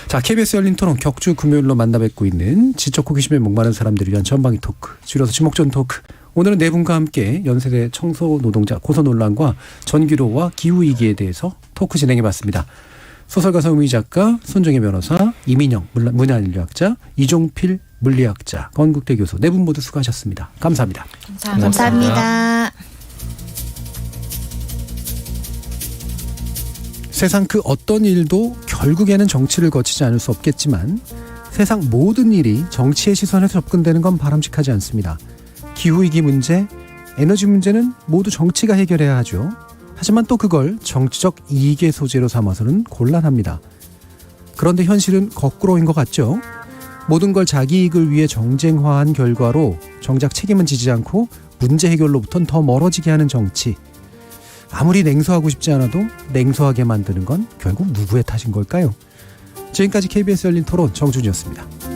자, KBS 열린 토론 격주 금요일로 만나 뵙고 있는 지적 호기심에 목마른 사람들을 위한 전방위 토크, 줄여서 지목전 토크. 오늘은 네 분과 함께 연세대 청소 노동자 고소 논란과 전기료와 기후위기에 대해서 토크 진행해봤습니다. 소설가 서유미 작가, 손정혜 변호사, 이민영 문화인류학자, 이종필 물리학자, 건국대 교수 네 분 모두 수고하셨습니다. 감사합니다. 감사합니다. 세상 그 어떤 일도 결국에는 정치를 거치지 않을 수 없겠지만 세상 모든 일이 정치의 시선에서 접근되는 건 바람직하지 않습니다. 기후위기 문제, 에너지 문제는 모두 정치가 해결해야 하죠. 하지만 또 그걸 정치적 이익의 소재로 삼아서는 곤란합니다. 그런데 현실은 거꾸로인 것 같죠. 모든 걸 자기 이익을 위해 정쟁화한 결과로 정작 책임은 지지 않고 문제 해결로부터는 더 멀어지게 하는 정치. 아무리 냉소하고 싶지 않아도 냉소하게 만드는 건 결국 누구의 탓인 걸까요? 지금까지 KBS 열린 토론 정준이었습니다.